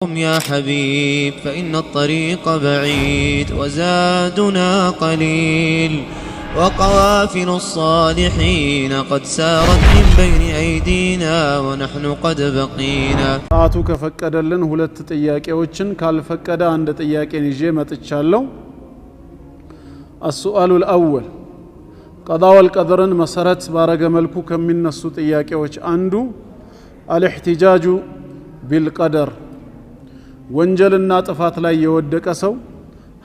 قم يا حبيب فإن الطريق بعيد وزادنا قليل وقوافل الصالحين قد سارت من بين أيدينا ونحن قد بقينا ساعتو كفقدلن ሁለት ጥያቄዎችን ካልፈቀደ አንድ ጥያቄን ይዤ መጥቻለሁ። السؤال الأول قضاء والقدر መሰረት ባረገ መልኩ ከሚነሱ ጥያቄዎች አንዱ الاحتجاج بالقدر ወንጀልና ጥፋት ላይ የወደቀ ሰው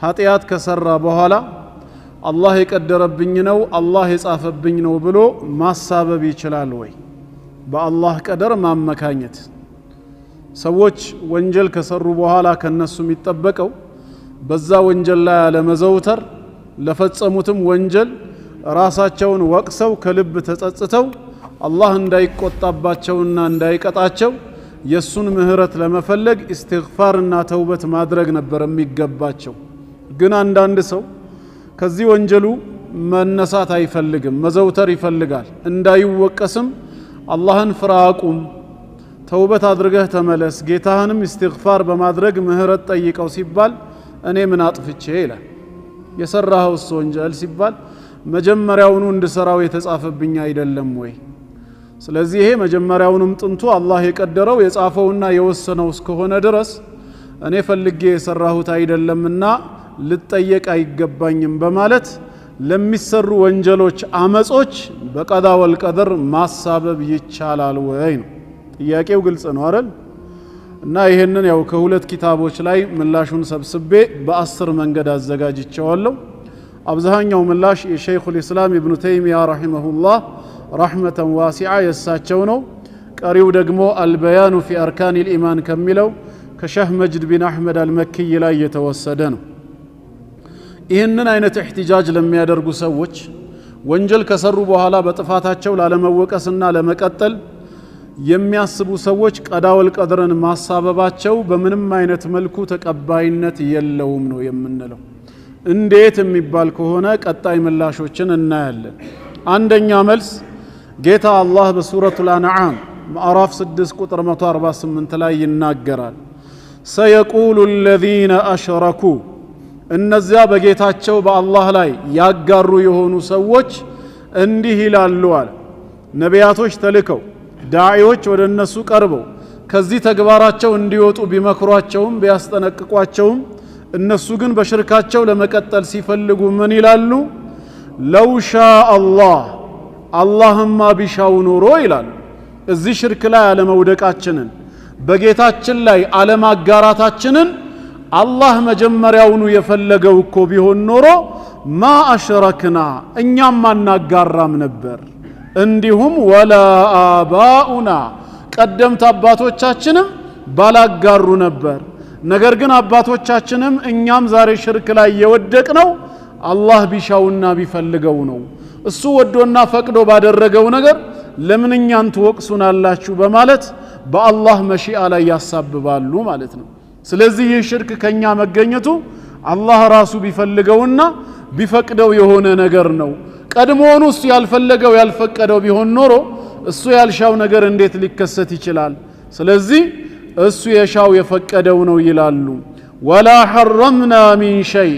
ኃጢያት ከሰራ በኋላ አላህ የቀደረብኝ ነው አላህ የጻፈብኝ ነው ብሎ ማሳበብ ይችላል ወይ? በአላህ ቀደር ማመካኘት። ሰዎች ወንጀል ከሰሩ በኋላ ከነሱ የሚጠበቀው በዛ ወንጀል ላይ አለመዘውተር፣ ለፈጸሙትም ወንጀል ራሳቸውን ወቅሰው ከልብ ተጸጽተው አላህ እንዳይቆጣባቸውና እንዳይቀጣቸው የሱን ምህረት ለመፈለግ ኢስቲግፋርና ተውበት ማድረግ ነበር የሚገባቸው። ግን አንዳንድ ሰው ከዚህ ወንጀሉ መነሳት አይፈልግም፣ መዘውተር ይፈልጋል። እንዳይወቀስም አላህን ፍራቁም፣ ተውበት አድርገህ ተመለስ፣ ጌታህንም ኢስቲግፋር በማድረግ ምህረት ጠይቀው ሲባል እኔ ምን አጥፍቼ ይላል። የሰራኸው ወንጀል ሲባል መጀመሪያውኑ እንድሰራው የተጻፈብኝ አይደለም ወይ? ስለዚህ ይሄ መጀመሪያውንም ጥንቱ አላህ የቀደረው የጻፈውና የወሰነው እስከሆነ ድረስ እኔ ፈልጌ የሰራሁት አይደለምና ልጠየቅ አይገባኝም በማለት ለሚሰሩ ወንጀሎች አመጾች በቀዳ ወልቀደር ማሳበብ ይቻላል ወይ ነው ጥያቄው። ግልጽ ነው አይደል? እና ይሄንን ያው ከሁለት ኪታቦች ላይ ምላሹን ሰብስቤ በ10 መንገድ አዘጋጅቼዋለሁ። አብዛኛው ምላሽ የሸይኹል ኢስላም ኢብኑ ተይሚያ ረሂመሁላህ ረሕመተን ዋሲዓ የሳቸው ነው። ቀሪው ደግሞ አልበያኑ ፊ አርካን ልኢማን ከሚለው ከሸህ መጅድ ቢን አሕመድ አልመክይ ላይ የተወሰደ ነው። ይህንን አይነት እሕቲጃጅ ለሚያደርጉ ሰዎች ወንጀል ከሰሩ በኋላ በጥፋታቸው ላለመወቀስና ለመቀጠል የሚያስቡ ሰዎች ቀዳ ወልቀድርን ማሳበባቸው በምንም አይነት መልኩ ተቀባይነት የለውም ነው የምንለው። እንዴት የሚባል ከሆነ ቀጣይ ምላሾችን እናያለን። አንደኛ መልስ ጌታ አላህ በሱረቱል አንዓም ምዕራፍ 6 ቁጥር 148 ላይ ይናገራል። ሰየቁሉ الذين أشركوا እነዚያ በጌታቸው በአላህ ላይ ያጋሩ የሆኑ ሰዎች እንዲህ ይላሉ አለ። ነቢያቶች ተልከው ዳዒዎች ወደ እነሱ ቀርበው ከዚህ ተግባራቸው እንዲወጡ ቢመክሯቸውም ቢያስጠነቅቋቸውም እነሱ ግን በሽርካቸው ለመቀጠል ሲፈልጉ ምን ይላሉ? ለው ሻአ አላህ አላህማ ቢሻው ኖሮ ይላሉ። እዚህ ሽርክ ላይ አለመውደቃችንን በጌታችን ላይ አለማጋራታችንን አላህ መጀመሪያውኑ የፈለገው እኮ ቢሆን ኖሮ ማ አሽረክና እኛም አናጋራም ነበር፣ እንዲሁም ወላ አባኡና ቀደምት አባቶቻችንም ባላጋሩ ነበር። ነገር ግን አባቶቻችንም እኛም ዛሬ ሽርክ ላይ የወደቅነው አላህ ቢሻውና ቢፈልገው ነው። እሱ ወዶና ፈቅዶ ባደረገው ነገር ለምን እኛን ትወቅሱናላችሁ በማለት በአላህ መሺአ ላይ ያሳብባሉ ማለት ነው። ስለዚህ ይህ ሽርክ ከኛ መገኘቱ አላህ ራሱ ቢፈልገውና ቢፈቅደው የሆነ ነገር ነው። ቀድሞውኑ እሱ ያልፈለገው ያልፈቀደው ቢሆን ኖሮ እሱ ያልሻው ነገር እንዴት ሊከሰት ይችላል? ስለዚህ እሱ የሻው የፈቀደው ነው ይላሉ። ወላ ሐረምና ሚን ሸይ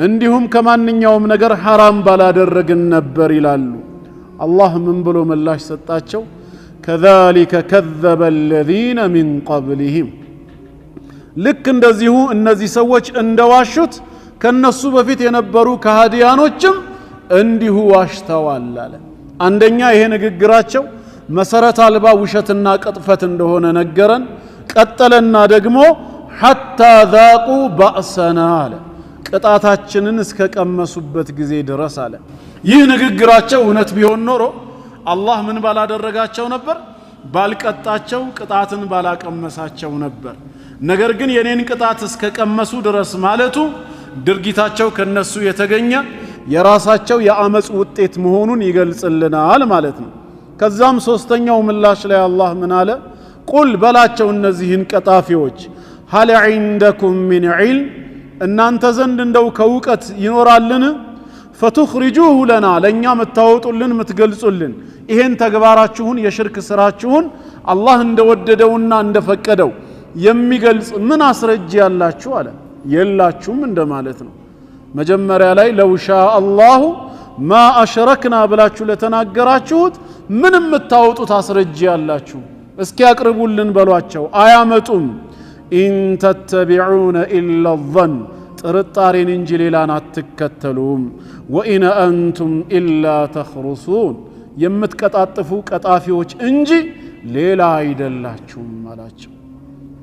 እንዲሁም ከማንኛውም ነገር ሐራም ባላደረግን ነበር ይላሉ። አላህ ምን ብሎ ምላሽ ሰጣቸው? ከዛሊከ ከዘበ الذين من قبلهم ልክ እንደዚሁ እነዚህ ሰዎች እንደዋሹት ከነሱ በፊት የነበሩ ከሃዲያኖችም እንዲሁ ዋሽተዋል አለ። አንደኛ ይሄ ንግግራቸው መሰረት አልባ ውሸትና ቅጥፈት እንደሆነ ነገረን። ቀጠለና ደግሞ ሐታ ዛቁ ባእሰና አለ፣ ቅጣታችንን እስከ ቀመሱበት ጊዜ ድረስ አለ። ይህ ንግግራቸው እውነት ቢሆን ኖሮ አላህ ምን ባላደረጋቸው ነበር? ባልቀጣቸው፣ ቅጣትን ባላቀመሳቸው ነበር። ነገር ግን የኔን ቅጣት እስከ ቀመሱ ድረስ ማለቱ ድርጊታቸው ከነሱ የተገኘ የራሳቸው የአመጽ ውጤት መሆኑን ይገልጽልናል ማለት ነው። ከዛም ሶስተኛው ምላሽ ላይ አላህ ምን አለ? ቁል በላቸው እነዚህን ቀጣፊዎች ሀል ዒንደኩም ሚን ዒልም እናንተ ዘንድ እንደው ከውቀት ይኖራልን? ፈቱኽሪጁሁ ለና ለእኛ ምታወጡልን ምትገልጹልን ይሄን ተግባራችሁን የሽርክ ስራችሁን አላህ እንደወደደውና እንደፈቀደው የሚገልጽ ምን አስረጅ ያላችሁ አለ። የላችሁም እንደማለት ነው። መጀመሪያ ላይ ለው ሻአ አላሁ ማ አሽረክና ብላችሁ ለተናገራችሁት ምን የምታወጡት አስረጅ ያላችሁ እስኪ ያቅርቡልን በሏቸው። አያመጡም። ኢን ተተቢዑነ ኢላ ظን ጥርጣሬን እንጂ ሌላን አትከተሉም። ወኢነ አንቱም ኢላ ተኽሩሱን የምትቀጣጥፉ ቀጣፊዎች እንጂ ሌላ አይደላችሁም አላቸው።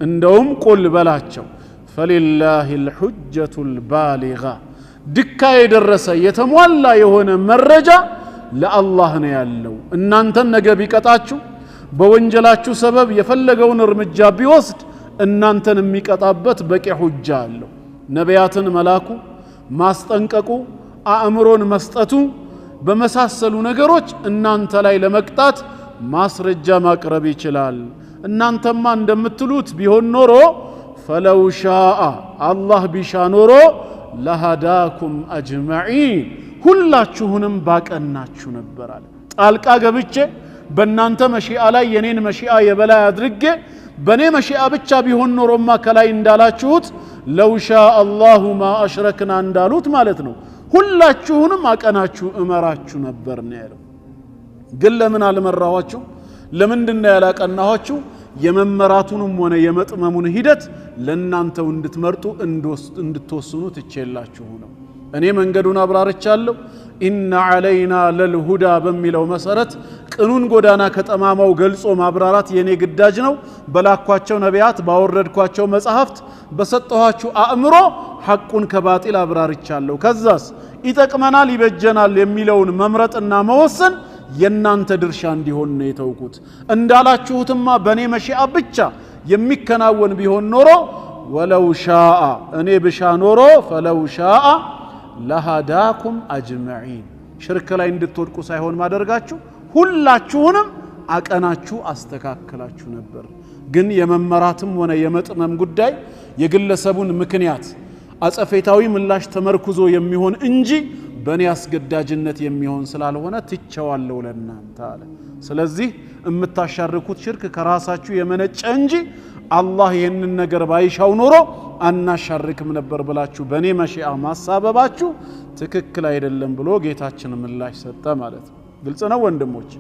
እንደውም ቁል በላቸው ፈሊላሂ ልሑጀቱ ልባሊጋ ድካ የደረሰ የተሟላ የሆነ መረጃ ለአላህ ነው ያለው። እናንተን ነገ ቢቀጣችሁ በወንጀላችሁ ሰበብ የፈለገውን እርምጃ ቢወስድ እናንተን የሚቀጣበት በቂ ሁጃ አለው። ነቢያትን መላኩ፣ ማስጠንቀቁ፣ አእምሮን መስጠቱ በመሳሰሉ ነገሮች እናንተ ላይ ለመቅጣት ማስረጃ ማቅረብ ይችላል። እናንተማ እንደምትሉት ቢሆን ኖሮ ፈለው ሻአ አላህ ቢሻ ኖሮ ለሃዳኩም አጅመዒን ሁላችሁንም ባቀናችሁ ነበር አለ። ጣልቃ ገብቼ በእናንተ መሺአ ላይ የኔን መሺአ የበላይ አድርጌ በኔ መሺአ ብቻ ቢሆን ኖሮማ ከላይ እንዳላችሁት ለው ሻአ አላሁ ማ አሽረክና እንዳሉት ማለት ነው ሁላችሁንም አቀናችሁ እመራችሁ ነበር ነው ያለው። ግን ለምን አልመራኋችሁ? ለምንድነው ያላቀናኋችሁ? የመመራቱንም ሆነ የመጥመሙን ሂደት ለእናንተው እንድትመርጡ እንድትወስኑ ትቼላችሁ ነው። እኔ መንገዱን አብራርቻለሁ። ኢነ ዐለይና ለልሁዳ በሚለው መሰረት ቅኑን ጎዳና ከጠማማው ገልጾ ማብራራት የኔ ግዳጅ ነው። በላኳቸው ነቢያት፣ ባወረድኳቸው መጽሐፍት፣ በሰጠኋችሁ አእምሮ ሐቁን ከባጢል አብራርቻለሁ። ከዛስ ይጠቅመናል ይበጀናል የሚለውን መምረጥና መወሰን የናንተ ድርሻ እንዲሆን ነው የተውኩት። እንዳላችሁትማ በኔ መሺአ ብቻ የሚከናወን ቢሆን ኖሮ ወለው ሻአ እኔ ብሻ ኖሮ ፈለው ሻአ ለሃዳኩም አጅመዒን ሽርክ ላይ እንድትወድቁ ሳይሆን ማደርጋችሁ ሁላችሁንም አቀናችሁ አስተካክላችሁ ነበር። ግን የመመራትም ሆነ የመጥመም ጉዳይ የግለሰቡን ምክንያት አጸፌታዊ ምላሽ ተመርኩዞ የሚሆን እንጂ በእኔ አስገዳጅነት የሚሆን ስላልሆነ ትቼዋለሁ ለእናንተ አለ። ስለዚህ የምታሻርኩት ሽርክ ከራሳችሁ የመነጨ እንጂ አላህ ይህንን ነገር ባይሻው ኖሮ አናሻርክም ነበር ብላችሁ በእኔ መሺአ ማሳበባችሁ ትክክል አይደለም ብሎ ጌታችን ምላሽ ሰጠ ማለት ነው። ግልጽ ነው ወንድሞች።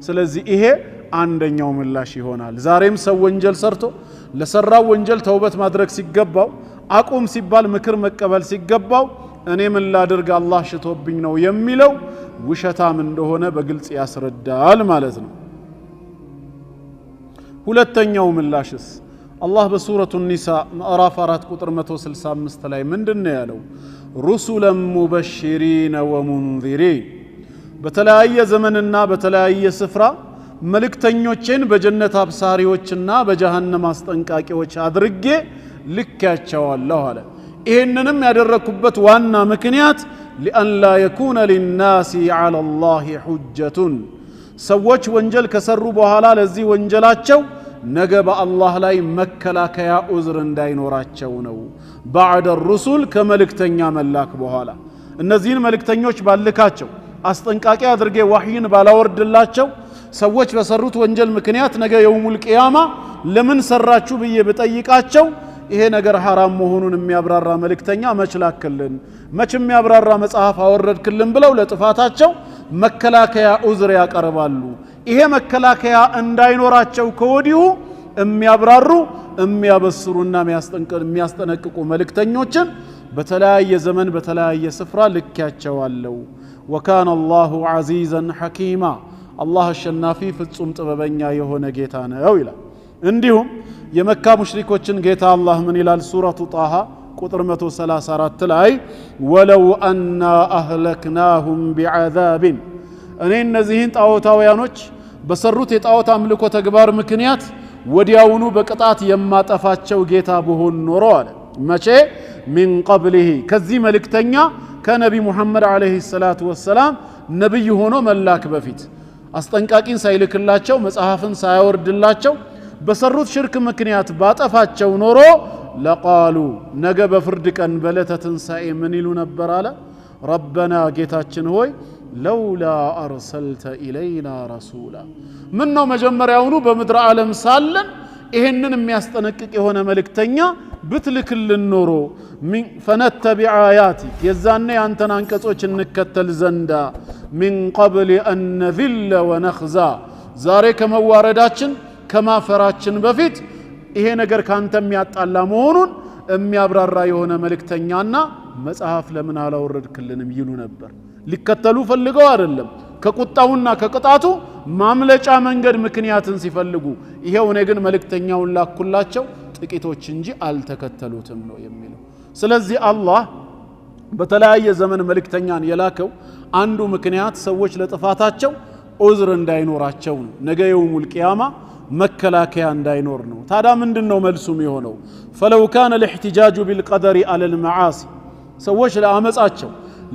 ስለዚህ ይሄ አንደኛው ምላሽ ይሆናል። ዛሬም ሰው ወንጀል ሰርቶ ለሰራው ወንጀል ተውበት ማድረግ ሲገባው አቁም ሲባል ምክር መቀበል ሲገባው እኔ ምን ላድርግ አላህ ሽቶብኝ ነው የሚለው ውሸታም እንደሆነ በግልጽ ያስረዳል ማለት ነው። ሁለተኛው ምላሽስ አላህ በሱረቱ ኒሳ ምዕራፍ 4 ቁጥር 165 ላይ ምንድነው ያለው? ሩሱለን ሙበሽሪን ወሙንዚሪን በተለያየ ዘመንና በተለያየ ስፍራ መልእክተኞችን በጀነት አብሳሪዎችና በጀሃነም አስጠንቃቂዎች አድርጌ ልኬያቸዋለሁ አለ። ይህንንም ያደረኩበት ዋና ምክንያት ሊአን ላ የኩነ ሊናሲ ዐላ ላሂ ሑጀቱን ሰዎች ወንጀል ከሰሩ በኋላ ለዚህ ወንጀላቸው ነገ በአላህ ላይ መከላከያ ዑዝር እንዳይኖራቸው ነው። ባዕደ ሩሱል ከመልእክተኛ መላክ በኋላ እነዚህን መልእክተኞች ባልካቸው አስጠንቃቂ አድርጌ ዋህይን ባላወርድላቸው ሰዎች በሰሩት ወንጀል ምክንያት ነገ የውሙል ቂያማ ለምን ሰራችሁ ብዬ ብጠይቃቸው ይሄ ነገር ሐራም መሆኑን የሚያብራራ መልእክተኛ መች ላክልን፣ መች የሚያብራራ መጽሐፍ አወረድክልን ብለው ለጥፋታቸው መከላከያ ዑዝር ያቀርባሉ። ይሄ መከላከያ እንዳይኖራቸው ከወዲሁ የሚያብራሩ የሚያበስሩና የሚያስጠነቅቁ መልእክተኞችን በተለያየ ዘመን በተለያየ ስፍራ ልኬያቸዋለሁ። ወካነ አላሁ ዐዚዘን ሐኪማ አላህ አሸናፊ ፍጹም ጥበበኛ የሆነ ጌታ ነው ይላል። እንዲሁም የመካ ሙሽሪኮችን ጌታ አላህ ምን ይላል? ሱረቱ ጣሃ ቁጥር 134 ላይ ወለው አና አህለክናሁም ቢዐዛብን እኔ እነዚህን ጣዖታውያኖች በሰሩት የጣዖት አምልኮ ተግባር ምክንያት ወዲያውኑ በቅጣት የማጠፋቸው ጌታ ብሆን ኖሮ አለ። መቼ? ሚን ቀብሊሂ ከዚህ መልእክተኛ ከነቢ ሙሐመድ ዓለይሂ ሰላቱ ወሰላም ነቢይ ሆኖ መላክ በፊት አስጠንቃቂን ሳይልክላቸው መጽሐፍን ሳያወርድላቸው በሰሩት ሽርክ ምክንያት ባጠፋቸው ኖሮ ለቃሉ ነገ በፍርድ ቀን በዕለተ ትንሣኤ ምን ይሉ ነበር አለ? ረበና ጌታችን ሆይ ለውላ አርሰልተ ኢለይና ረሱላ ምን ነው መጀመሪያውኑ በምድር ዓለም ሳለን ይሄንን የሚያስጠነቅቅ የሆነ መልእክተኛ ብትልክልን ኖሮ ፈነተቢዕ አያቲክ የዛኔ አንተን አንቀጾች እንከተል ዘንዳ ሚን ቀብል አን ነዚለ ወነኽዛ ዛሬ ከመዋረዳችን ከማፈራችን በፊት ይሄ ነገር ካንተ የሚያጣላ መሆኑን የሚያብራራ የሆነ መልእክተኛና መጽሐፍ ለምን አላወረድክልንም ይሉ ነበር። ሊከተሉ ፈልገው አይደለም፣ ከቁጣውና ከቅጣቱ ማምለጫ መንገድ ምክንያትን ሲፈልጉ ይሄው እኔ ግን መልእክተኛውን ላኩላቸው ጥቂቶች እንጂ አልተከተሉትም ነው የሚለው። ስለዚህ አላህ በተለያየ ዘመን መልእክተኛን የላከው አንዱ ምክንያት ሰዎች ለጥፋታቸው ዑዝር እንዳይኖራቸው ነው። ነገ የውሙል ቂያማ መከላከያ እንዳይኖር ነው። ታዲያ ምንድነው መልሱም የሆነው? ፈለው ካነ الاحتجاج بالقدر على المعاصي ሰዎች ለአመጻቸው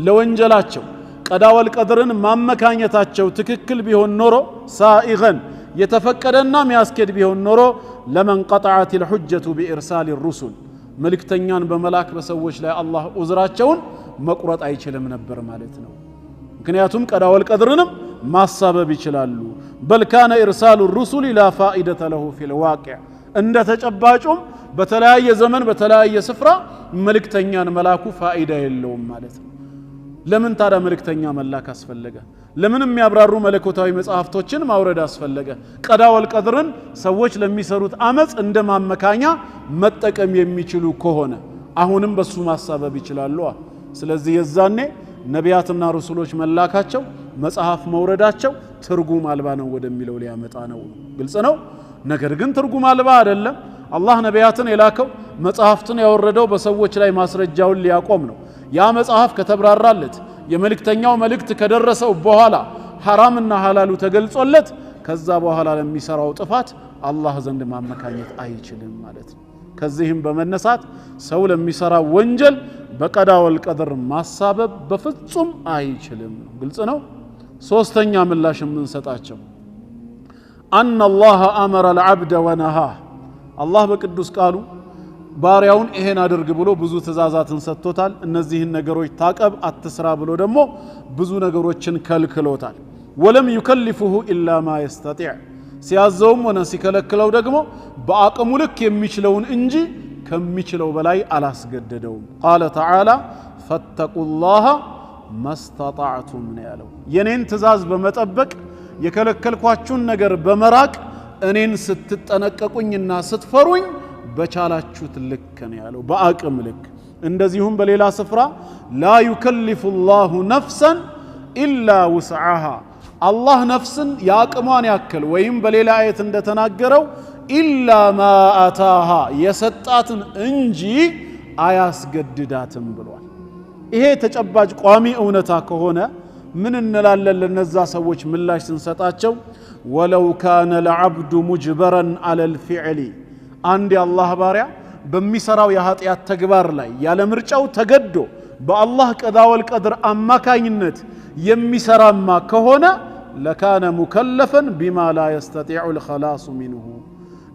ለወንጀላቸው ቀዳ ወልቀድርን ማመካኘታቸው ትክክል ቢሆን ኖሮ ሳኢገን የተፈቀደና የሚያስኬድ ቢሆን ኖሮ ለመን قطعت الحجة بإرسال الرسل መልእክተኛን በመላክ በሰዎች ላይ አላህ ዑዝራቸውን መቁረጥ አይችልም ነበር ማለት ነው። ምክንያቱም ቀዳ ወልቀድርንም ማሳበብ ይችላሉ። በል ካነ ኢርሳሉ الرسل لا فائدة له في الواقع እንደ ተጨባጩም በተለያየ ዘመን በተለያየ ስፍራ መልእክተኛን መላኩ ፋይዳ የለውም ማለት ነው። ለምን ታዲያ መልእክተኛ መላክ አስፈለገ? ለምን የሚያብራሩ መለኮታዊ መጽሐፍቶችን ማውረድ አስፈለገ? ቀዳ ወልቀድርን ሰዎች ለሚሰሩት አመጽ እንደ ማመካኛ መጠቀም የሚችሉ ከሆነ አሁንም በሱ ማሳበብ ይችላሉ። ስለዚህ የዛኔ ነቢያትና ረሱሎች መላካቸው መጽሐፍ መውረዳቸው ትርጉም አልባ ነው ወደሚለው ሊያመጣ ነው። ግልጽ ነው። ነገር ግን ትርጉም አልባ አይደለም። አላህ ነቢያትን የላከው መጽሐፍትን ያወረደው በሰዎች ላይ ማስረጃውን ሊያቆም ነው። ያ መጽሐፍ ከተብራራለት የመልእክተኛው መልእክት ከደረሰው በኋላ ሐራምና ሐላሉ ተገልጾለት ከዛ በኋላ ለሚሰራው ጥፋት አላህ ዘንድ ማመካኘት አይችልም ማለት ነው። ከዚህም በመነሳት ሰው ለሚሰራው ወንጀል በቀዳ ወልቀድር ማሳበብ በፍጹም አይችልም። ግልጽ ነው። ሶስተኛ ምላሽ የምንሰጣቸው أن الله أمر العبد ونهاه الله በቅዱስ ቃሉ ባሪያውን ይሄን አድርግ ብሎ ብዙ ትእዛዛትን ሰጥቶታል። እነዚህን ነገሮች ታቀብ አትስራ ብሎ ደግሞ ብዙ ነገሮችን ከልክሎታል። ወለም يكلفه إلا ما يستطيع ሲያዘውም ሆነ ሲከለክለው ደግሞ በአቅሙ ልክ የሚችለውን እንጂ ከሚችለው በላይ አላስገደደውም። قال تعالى فاتقوا الله ما استطعتم ያለው የኔን ትእዛዝ በመጠበቅ የከለከልኳችሁን ነገር በመራቅ እኔን ስትጠነቀቁኝና ስትፈሩኝ በቻላችሁት ልክ ነው ያለው፣ በአቅም ልክ። እንደዚሁም በሌላ ስፍራ لا يكلف الله نفسا إلا وسعها አላህ ነፍስን ያቅሟን ያክል ወይም በሌላ አየት እንደተናገረው ኢላ ማ አታሃ የሰጣትን እንጂ አያስገድዳትም ብሏል። ይሄ ተጨባጭ ቋሚ እውነታ ከሆነ ምን እንላለን? ለነዛ ሰዎች ምላሽ ስንሰጣቸው ወለው ካነ العبد مجبرا على الفعل አንድ የአላህ ባሪያ በሚሰራው የኃጢአት ተግባር ላይ ያለ ምርጫው ተገዶ በአላህ ቀዳ ወልቀድር አማካኝነት የሚሰራማ ከሆነ ለካነ ሙከለፈን ቢማ ላ يستطيع الخلاص منه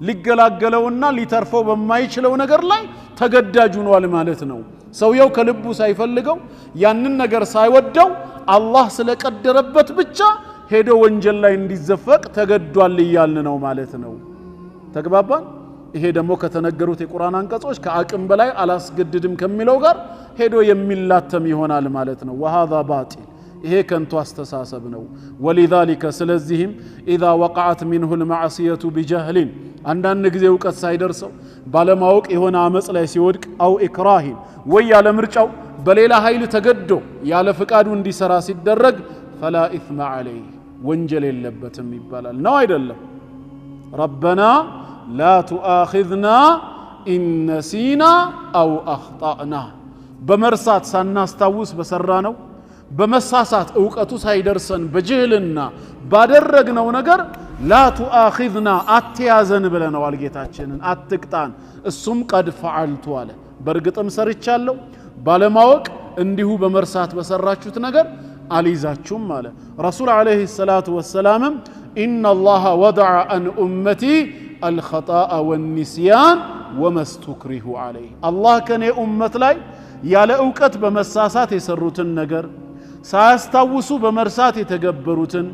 ሊገላገለውና ሊተርፈው በማይችለው ነገር ላይ ተገዳጅ ሆኗል ማለት ነው። ሰውየው ከልቡ ሳይፈልገው ያንን ነገር ሳይወደው አላህ ስለቀደረበት ብቻ ሄዶ ወንጀል ላይ እንዲዘፈቅ ተገዷል እያልን ነው ማለት ነው። ተግባባን? ይሄ ደግሞ ከተነገሩት የቁርአን አንቀጾች ከአቅም በላይ አላስገድድም ከሚለው ጋር ሄዶ የሚላተም ይሆናል ማለት ነው። وهذا باطل ይሄ ከንቱ አስተሳሰብ ነው። ولذلك ስለዚህም اذا وقعت منه المعصيه بجهل አንዳንድ ጊዜ ዕውቀት ሳይደርሰው ባለማወቅ የሆነ አመጽ ላይ ሲወድቅ አው ኢክራህ ወይ ያለ ምርጫው በሌላ ኃይል ተገዶ ያለ ፍቃዱ እንዲሰራ ሲደረግ فلا اثم عليه ወንጀል የለበትም ይባላል ነው አይደለም? ربنا لا تؤاخذنا إن نسينا أو أخطأنا بمرسات سنستوس بسرانو بمساسات أوقاتو سايدرسن بجهلنا بادرقنا ونقر لا تؤاخذنا أتيازن بلنا والجيتاتشن أتكتان السم قد فعلت واله برقت أمسرتشالو بالماوك انديهو بمرسات بسراتشو تنقر عليزاتشم ماله رسول عليه الصلاة والسلام إن الله وضع عن أمتي الخطأ والنسيان وما استكره عليه الله كان أمت لاي يالا أوقات بمساسات يسروتن نجر ساستوسو بمرسات يتجبروتن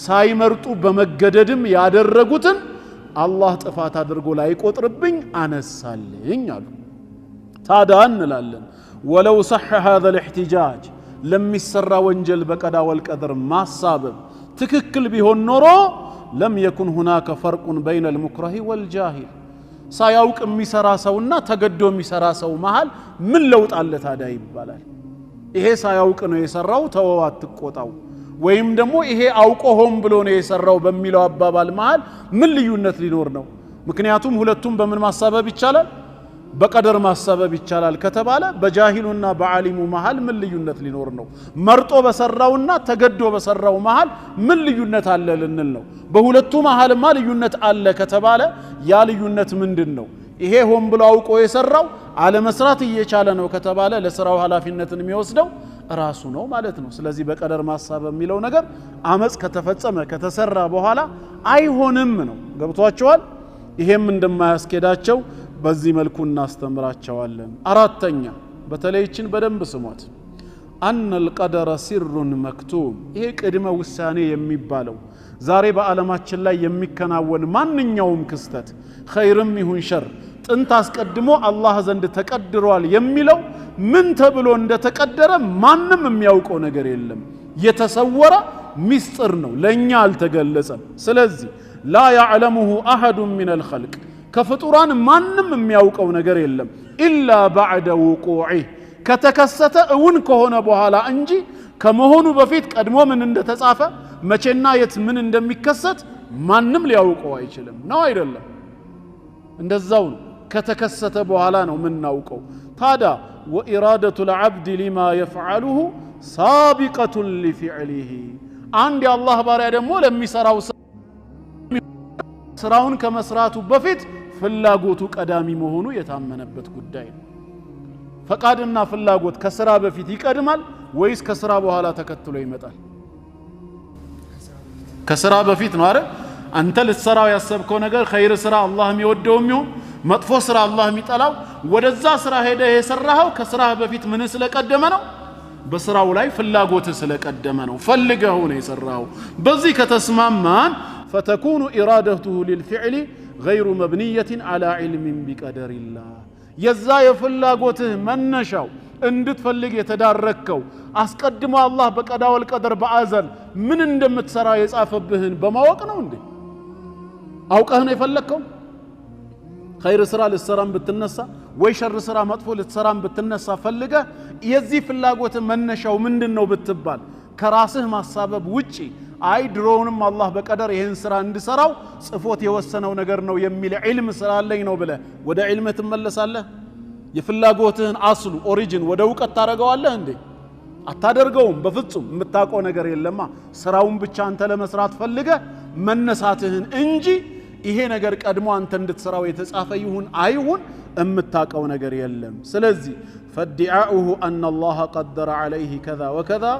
سايمرتو بمجددم يادرقوتن አላህ ጥፋት አድርጎ ላይ ቆጥርብኝ አነሳልኝ አሉ። ታዲያ እንላለን ወለው صح هذا الاحتجاج ለሚሰራ ወንጀል በቀዳ ወልቀድር ማሳበብ ትክክል ቢሆን ኖሮ ለም يكن هناك فرق بين المكره والجاهل ሳያውቅ የሚሰራ ሰውና ተገዶ የሚሰራ ሰው መሃል ምን ለውጥ አለ ታዲያ ይባላል። ይሄ ሳያውቅ ነው የሰራው ተወው አትቆጣው፣ ወይም ደግሞ ይሄ አውቆ ሆን ብሎ ነው የሰራው በሚለው አባባል መሃል ምን ልዩነት ሊኖር ነው? ምክንያቱም ሁለቱም በምን ማሳበብ ይቻላል? በቀደር ማሳበብ ይቻላል ከተባለ በጃሂሉና በዓሊሙ መሃል ምን ልዩነት ሊኖር ነው? መርጦ በሰራውና ተገዶ በሰራው መሃል ምን ልዩነት አለ ልንል ነው። በሁለቱ መሃልማ ልዩነት አለ ከተባለ ያ ልዩነት ምንድነው? ይሄ ሆን ብሎ አውቆ የሰራው አለመስራት እየቻለ ነው ከተባለ ለስራው ኃላፊነትን የሚወስደው ራሱ ነው ማለት ነው። ስለዚህ በቀደር ማሳበብ የሚለው ነገር አመጽ ከተፈጸመ ከተሰራ በኋላ አይሆንም ነው። ገብቷቸዋል? ይሄም እንደማያስኬዳቸው በዚህ መልኩ እናስተምራቸዋለን። አራተኛ በተለይችን በደንብ ስሟት أن القدر سر مكتوم ይሄ ቅድመ ውሳኔ የሚባለው ዛሬ በዓለማችን ላይ የሚከናወን ማንኛውም ክስተት ኸይርም ይሁን ሸር ጥንት አስቀድሞ አላህ ዘንድ ተቀድሯል የሚለው ምን ተብሎ እንደተቀደረ ማንም የሚያውቀው ነገር የለም። የተሰወረ ሚስጥር ነው፣ ለኛ አልተገለጸም። ስለዚህ لا يعلمه أحد من الخلق ከፍጡራን ማንም የሚያውቀው ነገር የለም ኢላ بعد وقوعه ከተከሰተ እውን ከሆነ በኋላ እንጂ ከመሆኑ በፊት ቀድሞ ምን እንደተጻፈ መቼና የት ምን እንደሚከሰት ማንም ሊያውቀው አይችልም ነው አይደለም? እንደዛው ነው። ከተከሰተ በኋላ ነው ምናውቀው። ታዲያ وإرادة العبد لما يفعله سابقة لفعله አንድ የአላህ ባሪያ ደግሞ ለሚሰራው ስራውን ከመስራቱ በፊት ፍላጎቱ ቀዳሚ መሆኑ የታመነበት ጉዳይ ነው። ፈቃድና ፍላጎት ከስራ በፊት ይቀድማል ወይስ ከስራ በኋላ ተከትሎ ይመጣል? ከስራ በፊት ነው አይደል? አንተ ልትሰራው ያሰብከው ነገር ኸይር ስራ አላህ የሚወደው የሚሆን መጥፎ ስራ አላህ የሚጠላው ወደዛ ስራ ሄደ የሰራው ከስራ በፊት ምን ስለቀደመ ነው? በስራው ላይ ፍላጎት ስለቀደመ ነው። ፈልገው ነው የሰራው። በዚህ ከተስማማን فتكون إرادته للفعل غير مبنية على علم بقدر الله የዛ የፍላጎትህ መነሻው እንድትፈልግ የተዳረከው አስቀድሞ አላህ በቀዳ ወልቀደር በአዘል ምን እንደምትሰራ የጻፈብህን በማወቅ ነው እንዴ? አውቀህ ነው የፈለከው? ኸይር ስራ ልትሰራም ብትነሳ ወይ ሸር ስራ መጥፎ ልትሰራም ብትነሳ ፈልገህ የዚህ ፍላጎት መነሻው ምንድነው ብትባል ከራስህ ማሳበብ ውጪ አይ ድሮውንም አላህ በቀደር ይሄን ስራ እንድሰራው ጽፎት የወሰነው ነገር ነው የሚል ዒልም ስላለኝ ነው ብለህ ወደ ዒልም ትመለሳለህ? የፍላጎትህን አስሉ ኦሪጂን ወደ እውቀት ታረጋዋለህ እንዴ? አታደርገውም። በፍጹም የምታውቀው ነገር የለማ። ስራውን ብቻ አንተ ለመስራት ፈልገህ መነሳትህን እንጂ ይሄ ነገር ቀድሞ አንተ እንድትሰራው የተጻፈ ይሁን አይሁን የምታውቀው ነገር የለም። ስለዚህ فادعاؤه أن الله قدر عليه كذا وكذا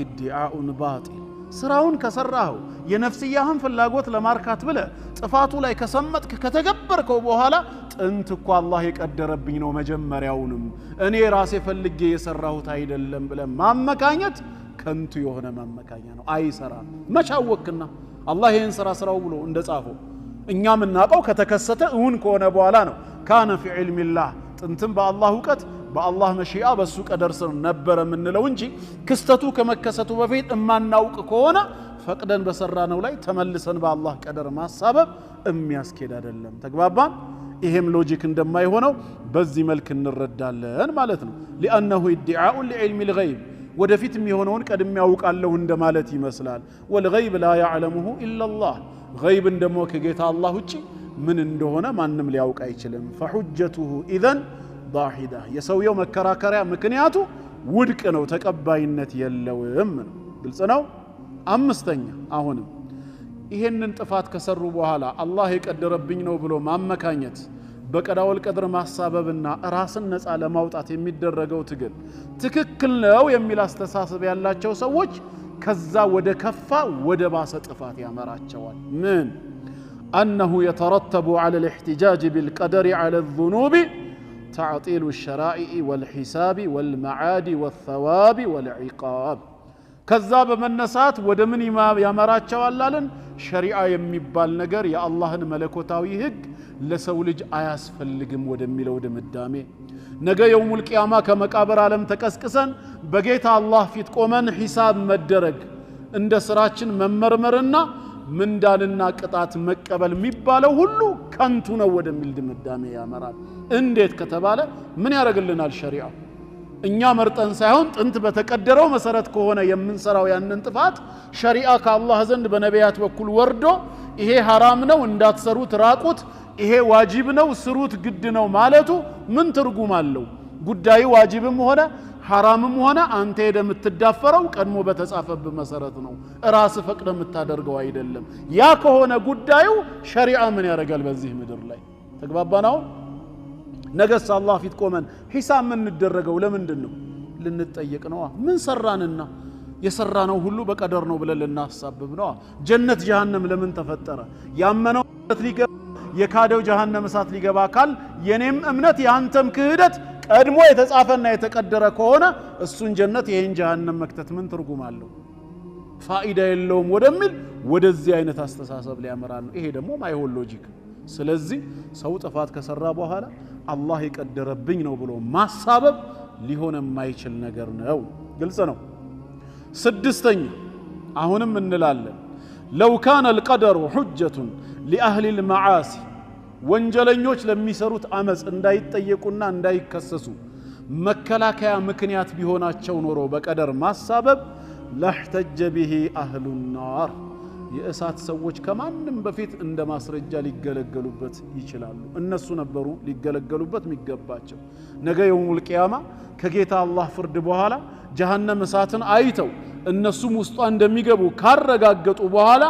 ادعاء باطل ስራውን ከሰራው የነፍስያህን ፍላጎት ለማርካት ብለ ጥፋቱ ላይ ከሰመጥክ ከተገበርከው በኋላ ጥንት እኮ አላህ የቀደረብኝ ነው መጀመሪያውንም እኔ ራሴ ፈልጌ የሰራሁት አይደለም ብለ ማመካኘት ከንቱ የሆነ ማመካኛ ነው። አይሰራም። መቻወክና አላህ ይሄን ስራ ስራው ብሎ እንደጻፈው እኛ ምናቀው ከተከሰተ እውን ከሆነ በኋላ ነው። ካነ في علم الله ጥንትም በአላህ ዕውቀት በአላህ መሺአ በሱ ቀደር ስር ነበር ምንለው እንጂ ክስተቱ ከመከሰቱ በፊት እማናውቅ ከሆነ ፈቅደን በሰራነው ላይ ተመልሰን በአላህ ቀደር ማሳበብ የሚያስኬድ አይደለም። ተግባባን? ይሄም ሎጂክ እንደማይሆነው በዚህ መልክ እንረዳለን ማለት ነው። لانه ادعاء لعلم الغيب ወደፊት የሚሆነውን ቀድም ያውቃለሁ እንደማለት ይመስላል። والغيب لا يعلمه الا الله غيب እንደሞ ከጌታ አላህ ውጪ ምን እንደሆነ ማንም ሊያውቅ አይችልም። فحجته اذا ضاحدة የሰውየው መከራከሪያ ምክንያቱ ውድቅ ነው፣ ተቀባይነት የለውም ነው። ግልጽ ነው። አምስተኛ አሁንም ይሄንን ጥፋት ከሰሩ በኋላ አላህ የቀደረብኝ ነው ብሎ ማመካኘት በቀዳ ወልቀድር ማሳበብና ራስን ነፃ ለማውጣት የሚደረገው ትግል ትክክል ነው የሚል አስተሳሰብ ያላቸው ሰዎች ከዛ ወደ ከፋ ወደ ባሰ ጥፋት ያመራቸዋል። ምን أنه يترتب على الاحتجاج بالقدر على الذنوب تعطيل الشرائع والحساب والمعاد والثواب والعقاب كذاب من نسات ودمن ما يمراتشوا لالن ሸሪዓ የሚባል ነገር የአላህን መለኮታዊ ህግ ለሰው ልጅ አያስፈልግም ወደሚለው ድምዳሜ ነገ የውሙል ቂያማ ከመቃብር ዓለም ተቀስቅሰን በጌታ አላህ ፊት ቆመን ሒሳብ መደረግ እንደ ስራችን መመርመርና ምንዳንና ቅጣት መቀበል የሚባለው ሁሉ ከንቱ ነው ወደሚል ድምዳሜ ያመራል። እንዴት ከተባለ ምን ያደርግልናል ሸሪዓ? እኛ መርጠን ሳይሆን ጥንት በተቀደረው መሰረት ከሆነ የምንሰራው ያንን ጥፋት ሸሪዓ ከአላህ ዘንድ በነቢያት በኩል ወርዶ ይሄ ሐራም ነው እንዳትሰሩት ራቁት፣ ይሄ ዋጅብ ነው ስሩት ግድ ነው ማለቱ ምን ትርጉም አለው? ጉዳዩ ዋጅብም ሆነ ሐራምም ሆነ አንተ የምትዳፈረው ቀድሞ በተጻፈብ መሰረት ነው፣ ራስ ፈቅደ የምታደርገው አይደለም። ያ ከሆነ ጉዳዩ ሸሪዓ ምን ያደርጋል በዚህ ምድር ላይ? ተግባባናው? ነገስ አላህ ፊት ቆመን ሒሳብ ምን እንደረገው ለምንድን ነው? ልንጠየቅ ነው። ምን ሰራንና የሰራነው ሁሉ በቀደር ነው ብለን ልናሳብብ ነው። ጀነት ጀሃነም ለምን ተፈጠረ? ያመነው ሊገባ የካደው ጀሃነም እሳት ሊገባ ካል የኔም እምነት ያንተም ክህደት ቀድሞ የተጻፈና የተቀደረ ከሆነ እሱን ጀነት ይሄን ጀሃነም መክተት ምን ትርጉም አለው? ፋኢዳ የለውም ወደሚል ወደዚህ አይነት አስተሳሰብ ሊያመራ ነው። ይሄ ደግሞ ማይሆን ሎጂክ። ስለዚህ ሰው ጥፋት ከሰራ በኋላ አላህ የቀደረብኝ ነው ብሎ ማሳበብ ሊሆን የማይችል ነገር ነው። ግልጽ ነው። ስድስተኛ አሁንም እንላለን ለው ካነ القدر حجة لأهل المعاصي ወንጀለኞች ለሚሰሩት አመጽ እንዳይጠየቁና እንዳይከሰሱ መከላከያ ምክንያት ቢሆናቸው ኖሮ በቀደር ማሳበብ ላህተጀ به أهل النار የእሳት ሰዎች ከማንም በፊት እንደ ማስረጃ ሊገለገሉበት ይችላሉ። እነሱ ነበሩ ሊገለገሉበት የሚገባቸው። ነገ የውሙል ቂያማ ከጌታ አላህ ፍርድ በኋላ ጀሃነም እሳትን አይተው እነሱም ውስጧ እንደሚገቡ ካረጋገጡ በኋላ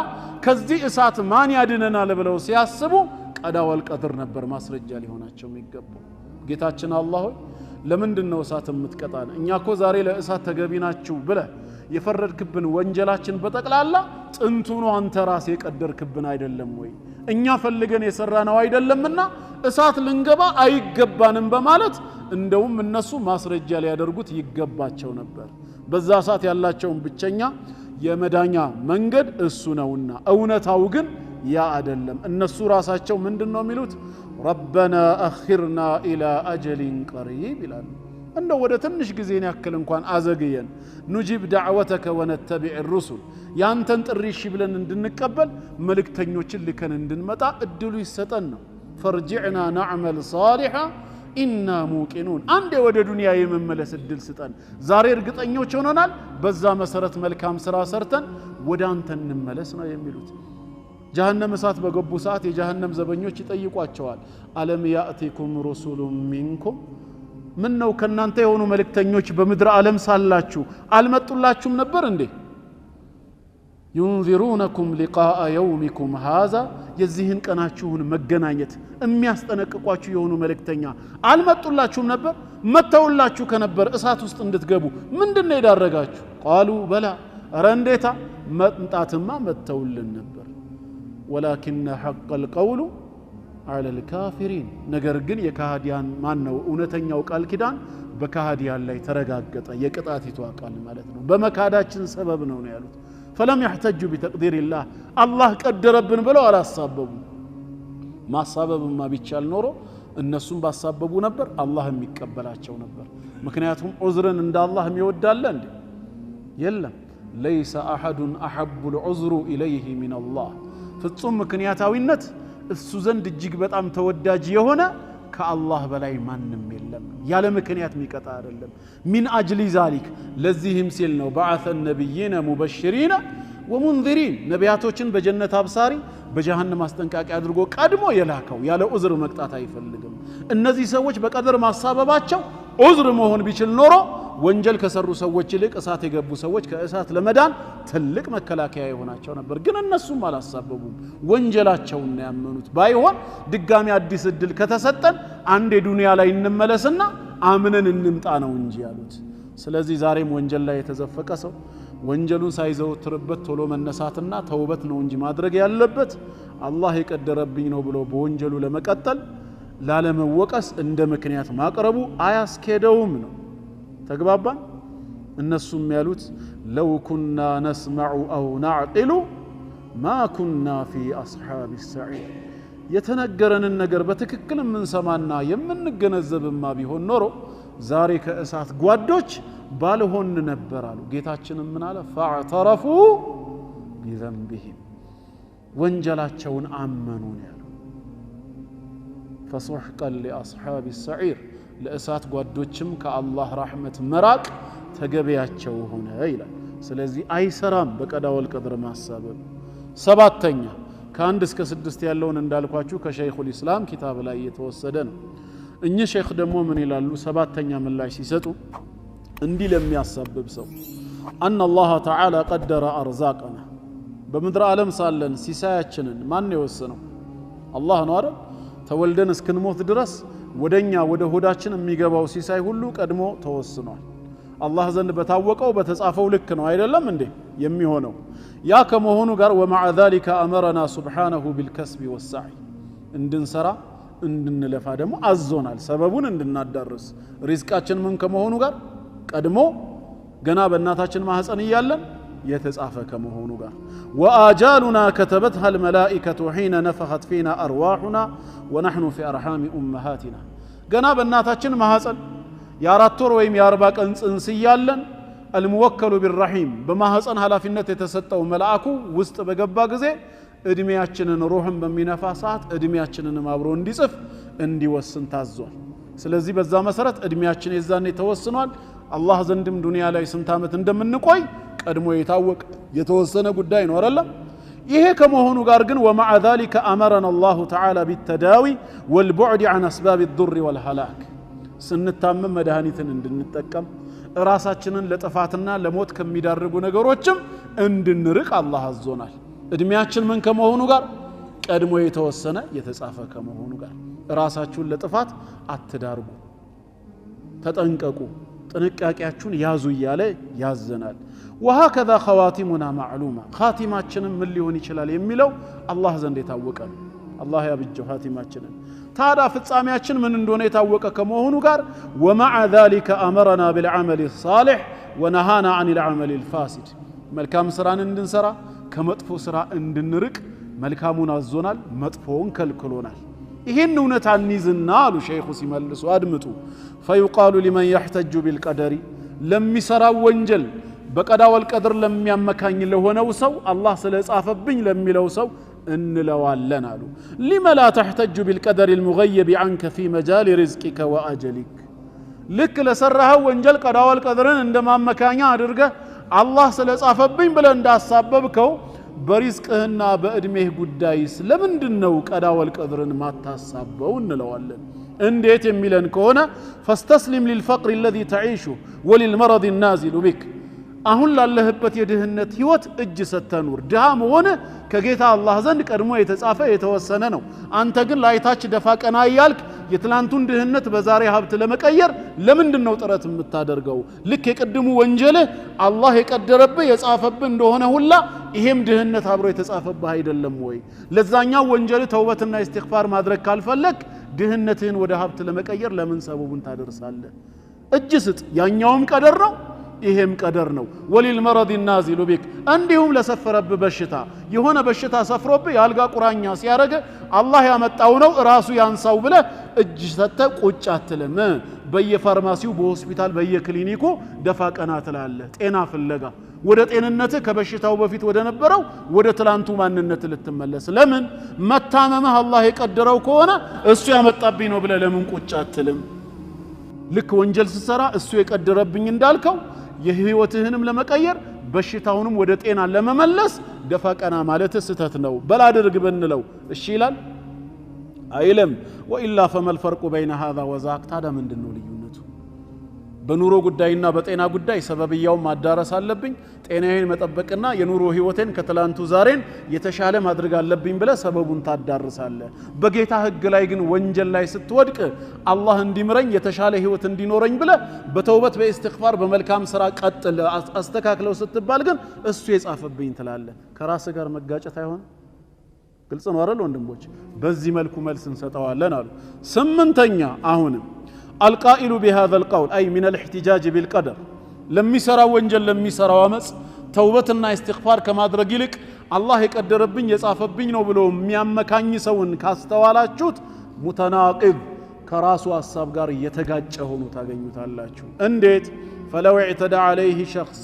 ከዚህ እሳት ማን ያድነናል ብለው ሲያስቡ ቀዳ ወልቀድር ነበር ማስረጃ ሊሆናቸው የሚገባው። ጌታችን አላህ ሆይ ለምንድነው እሳት የምትቀጣን? እኛኮ ዛሬ ለእሳት ተገቢ ናችሁ ብለህ የፈረድክብን ወንጀላችን በጠቅላላ ጥንቱኑ አንተ ራስ የቀደርክብን አይደለም ወይ? እኛ ፈልገን የሰራነው አይደለምና እሳት ልንገባ አይገባንም በማለት እንደውም እነሱ ማስረጃ ሊያደርጉት ይገባቸው ነበር። በዛ ሰዓት ያላቸውን ብቸኛ የመዳኛ መንገድ እሱ ነውና፣ እውነታው ግን ያ አይደለም። እነሱ ራሳቸው ምንድነው የሚሉት? ረበና አኺርና ኢላ አጀሊን ቀሪብ ይላሉ። እንደው ወደ ትንሽ ጊዜን ያክል እንኳን አዘግየን፣ ኑጂብ ዳዕወተከ ወነተቢዕ ሩሱል ያንተን ጥሪ እሺ ብለን እንድንቀበል መልእክተኞችን ልከን እንድንመጣ እድሉ ይሰጠን ነው። ፈርጅዕና ነዕመል ሷሊሐ ኢና ሙቂኑን፣ አንዴ ወደ ዱንያ የመመለስ እድል ስጠን። ዛሬ እርግጠኞች ሆነናል፣ በዛ መሰረት መልካም ስራ ሰርተን ወደ አንተ እንመለስ ነው የሚሉት። ጀሃነም እሳት በገቡ ሰዓት የጀሃነም ዘበኞች ይጠይቋቸዋል፣ አለም ያእቲኩም ሩሱሉን ሚንኩም፣ ምን ነው ከናንተ የሆኑ መልእክተኞች በምድር ዓለም ሳላችሁ አልመጡላችሁም ነበር እንዴ? ينذرونكم لقاء يومكم هذا የዚህን ቀናችሁን መገናኘት የሚያስጠነቅቋችሁ የሆኑ መልእክተኛ አልመጡላችሁም ነበር? መተውላችሁ ከነበር እሳት ውስጥ እንድትገቡ ምንድነው ያዳረጋችሁ? قالوا بلى ኧረ እንዴታ መምጣትማ መተውልን ነበር። ولكن حق القول على الكافرين፣ ነገር ግን የካህዲያን ማን ነው እውነተኛው ቃል ኪዳን በካህዲያን ላይ ተረጋገጠ። የቅጣቲቱ ቃል ማለት ነው። በመካዳችን ሰበብ ነው ያሉት። فلم يحتجوا بتقدير الله الله قدرብን ብለው አላሳበቡ። ማሳበብማ ቢቻል ኖሮ እነሱም ባሳበቡ ነበር፣ አላህም ይቀበላቸው ነበር። ምክንያቱም ዑዝርን እንደ አላህ የሚወዳለ እንዴ? የለም። ليس احد احب العذر اليه من الله፣ ፍጹም ምክንያታዊነት እሱ ዘንድ እጅግ በጣም ተወዳጅ የሆነ ከአላህ በላይ ማንም የለም። ያለ ምክንያት የሚቀጣ አይደለም። ሚን አጅሊ ዛሊክ፣ ለዚህም ሲል ነው በዓሰ ነቢይነ ሙበሽሪነ ወሙንዚሪን፣ ነቢያቶችን በጀነት አብሳሪ በጀሃነም አስጠንቃቂ አድርጎ ቀድሞ የላከው። ያለ ዑዝር መቅጣት አይፈልግም። እነዚህ ሰዎች በቀደር ማሳበባቸው ዑዝር መሆን ቢችል ኖሮ ወንጀል ከሰሩ ሰዎች ይልቅ እሳት የገቡ ሰዎች ከእሳት ለመዳን ትልቅ መከላከያ ይሆናቸው ነበር። ግን እነሱም አላሳበቡም፣ ወንጀላቸውን ያመኑት። ባይሆን ድጋሚ አዲስ እድል ከተሰጠን አንድ ዱንያ ላይ እንመለስና አምነን እንምጣ ነው እንጂ ያሉት። ስለዚህ ዛሬም ወንጀል ላይ የተዘፈቀ ሰው ወንጀሉን ሳይዘወትርበት ቶሎ መነሳትና ተውበት ነው እንጂ ማድረግ ያለበት አላህ የቀደረብኝ ነው ብሎ በወንጀሉ ለመቀጠል ላለመወቀስ እንደ ምክንያት ማቅረቡ አያስኬደውም ነው። ተግባባን? እነሱም ያሉት ለው ኩና ነስመዑ አው ናዕቂሉ ማ ኩና ፊ አስሓቢ ሰዒር የተነገረንን ነገር በትክክል የምንሰማና የምንገነዘብማ ቢሆን ኖሮ ዛሬ ከእሳት ጓዶች ባልሆን ነበር አሉ። ጌታችንም ምን አለ? ፈዕተረፉ ቢዘንቢሂም ወንጀላቸውን አመኑ ነው ያለው። ፈሱሕቀን ሊአስሓቢ ሰዒር ለእሳት ጓዶችም ከአላህ ረሕመት መራቅ ተገቢያቸው ሆነ ይላል። ስለዚህ አይሰራም በቀዳ ወልቀድር ማሳበብ። ሰባተኛ ከአንድ እስከ 6 ያለውን እንዳልኳችሁ ከሸይኹል ኢስላም ኪታብ ላይ የተወሰደ ነው። እኚህ ሸይኽ ደግሞ ምን ይላሉ? ሰባተኛ ምላሽ ሲሰጡ እንዲህ ለሚያሳብብ ሰው አነ አላህ ተዓላ ቀደረ አርዛቀና በምድር ዓለም ሳለን ሲሳያችንን ማን የወሰነው? አላህ ነው አይደል? ተወልደን እስክንሞት ድረስ ወደኛ ወደ ሆዳችን የሚገባው ሲሳይ ሁሉ ቀድሞ ተወስኗል። አላህ ዘንድ በታወቀው በተጻፈው ልክ ነው አይደለም እንዴ የሚሆነው? ያ ከመሆኑ ጋር ወመዓ ዛሊከ አመረና ሱብሓነሁ ቢልከስቢ ወሰዒ እንድንሰራ እንድንለፋ ደግሞ አዞናል። ሰበቡን እንድናዳርስ ሪዝቃችን ምን ከመሆኑ ጋር ቀድሞ ገና በእናታችን ማህፀን እያለን የተጻፈ ከመሆኑ ጋር ወአጃሉና ከተበትሃ አልመላኢከቱ ሒነ ነፈኸት ፊና አርዋሑና ወነሕኑ ፊ አርሓሚ ኡመሃቲና ገና በእናታችን ማህፀን የ4 ወር ወይም የ40 ቀን ጽንስ እያለን አልሙወከሉ ቢረሒም በማህፀን ኃላፊነት የተሰጠው መልአኩ ውስጥ በገባ ጊዜ እድሜያችንን ሩህን በሚነፋ ሰዓት እድሜያችንን አብሮ እንዲጽፍ እንዲወስን ታዟል። ስለዚህ በዛ መሰረት እድሜያችን የዛኔ ተወስኗል። አላህ ዘንድም ዱንያ ላይ ስንት ዓመት እንደምንቆይ ቀድሞ የታወቀ የተወሰነ ጉዳይ ነው አይደለም? ይሄ ከመሆኑ ጋር ግን ወመዓ ዛሊከ አመረና አላሁ ተዓላ ቢተዳዊ ወልቡዕድ ዐን አስባብ الضر والهلاك ስንታመም መድኃኒትን እንድንጠቀም ራሳችንን ለጥፋትና ለሞት ከሚዳርጉ ነገሮችም እንድንርቅ አላህ አዞናል። እድሜያችን ምን ከመሆኑ ጋር ቀድሞ የተወሰነ የተጻፈ ከመሆኑ ጋር ራሳችሁን ለጥፋት አትዳርጉ፣ ተጠንቀቁ፣ ጥንቃቄያችሁን ያዙ እያለ ያዘናል። ወሀከዛ ኸዋቲሙና ማዕሉማ ኻቲማችንን ምን ሊሆን ይችላል የሚለው አላህ ዘንድ የታወቀ ነው። አላህ ያብጀው ኻቲማችንን። ታዲያ ፍጻሜያችን ምን እንደሆነ የታወቀ ከመሆኑ ጋር ወመዓ ዛሊከ አመረና ቢልዓመል ሳሊሕ ወነሃና ዐን ልዓመል ልፋሲድ መልካም ስራን እንድንሰራ ከመጥፎ ስራ እንድንርቅ መልካሙን አዞናል፣ መጥፎውን ከልክሎናል። ይህን እውነት አንይዝና አሉ ሸይኹ ሲመልሱ አድምጡ። ፈዩቃሉ ሊመን የሕተጁ ቢልቀደሪ ለሚሰራው ወንጀል በቀዳ ወልቀድር ለሚያመካኝ ለሆነው ሰው አላህ ስለጻፈብኝ ለሚለው ሰው እንለዋለን አሉ። ሊመ ላ ተሕተጁ ቢልቀደሪ ልሙገየቢ ዐንከ ፊ መጃል ሪዝቂከ ወአጀሊክ ልክ ለሰራኸው ወንጀል ቀዳ ወልቀድርን እንደማመካኛ አድርገህ አላህ ስለጻፈብኝ ብለህ እንዳሳበብከው በሪዝቅህና በእድሜህ ጉዳይስ ለምንድነው ቀዳ ወልቀድርን ማታሳበው እንለዋለን። እንዴት የሚለን ከሆነ ፈስተስሊም ሊልፈቅር الذي تعيشه وللمرض النازل بك አሁን ላለህበት የድህነት ህይወት እጅ ሰተኑር። ድሃ መሆነ ከጌታ አላህ ዘንድ ቀድሞ የተጻፈ የተወሰነ ነው። አንተ ግን ላይታች ደፋ ቀና እያልክ የትላንቱን ድህነት በዛሬ ሀብት ለመቀየር ለምንድነው ጥረት የምታደርገው? ልክ የቅድሙ ወንጀልህ አላህ የቀደረብህ የጻፈብህ እንደሆነ ሁላ ይሄም ድህነት አብሮ የተጻፈብህ አይደለም ወይ? ለዛኛው ወንጀልህ ተውበትና ኢስቲግፋር ማድረግ ካልፈለክ ድህነትህን ወደ ሀብት ለመቀየር ለምን ሰበቡን ታደርሳለህ? እጅ ስጥ። ያኛውም ቀደር ነው ይሄም ቀደር ነው። ወሊልመረድ ናዚሉ ቢክ እንዲሁም ለሰፈረብህ በሽታ የሆነ በሽታ ሰፍሮብህ የአልጋ ቁራኛ ሲያረገ አላህ ያመጣው ነው ራሱ ያንሳው ብለህ እጅ ሰጥተህ ቁጭ አትልም። በየፋርማሲው በሆስፒታል በየክሊኒኩ ደፋ ቀና ትላለህ ጤና ፍለጋ። ወደ ጤንነትህ ከበሽታው በፊት ወደ ነበረው ወደ ትላንቱ ማንነት ልትመለስ። ለምን መታመምህ አላህ የቀደረው ከሆነ እሱ ያመጣብኝ ነው ብለህ ለምን ቁጭ አትልም? ልክ ወንጀል ስትሰራ እሱ የቀደረብኝ እንዳልከው የህይወትህንም ለመቀየር በሽታውንም ወደ ጤና ለመመለስ ደፋ ቀና ማለት ስተት ነው። በላድርግ ብንለው እሺ ይላል አይልም። ወኢላ ፈመል ፈርቁ በይነ هذا وذاك ታዲያ ምንድነው ልዩነቱ? በኑሮ ጉዳይና በጤና ጉዳይ ሰበብያው ማዳረስ አለብኝ። ጤናዬን መጠበቅና የኑሮ ህይወቴን ከትላንቱ ዛሬን የተሻለ ማድረግ አለብኝ ብለ ሰበቡን ታዳርሳለህ። በጌታ ህግ ላይ ግን ወንጀል ላይ ስትወድቅ አላህ እንዲምረኝ የተሻለ ህይወት እንዲኖረኝ ብለ በተውበት በኢስቲግፋር በመልካም ስራ ቀጥል አስተካክለው ስትባል ግን እሱ የጻፈብኝ ትላለህ። ከራስ ጋር መጋጨት አይሆን? ግልጽ ነው አይደል ወንድሞች? በዚህ መልኩ መልስ እንሰጠዋለን አሉ። ስምንተኛ አሁንም القائل بهذا القول أي من الاحتجاج بالقدر لم يسرى وانجل لم يسرى ومس توبتنا استغفار كما درجلك አላህ የቀደረብኝ የጻፈብኝ ነው ብሎ የሚያመካኝ ሰውን ካስተዋላችሁት ሙተናቂድ ከራሱ ሐሳብ ጋር የተጋጨ ሆኖ ታገኙታላችሁ። እንዴት? فلو اعتدى عليه شخص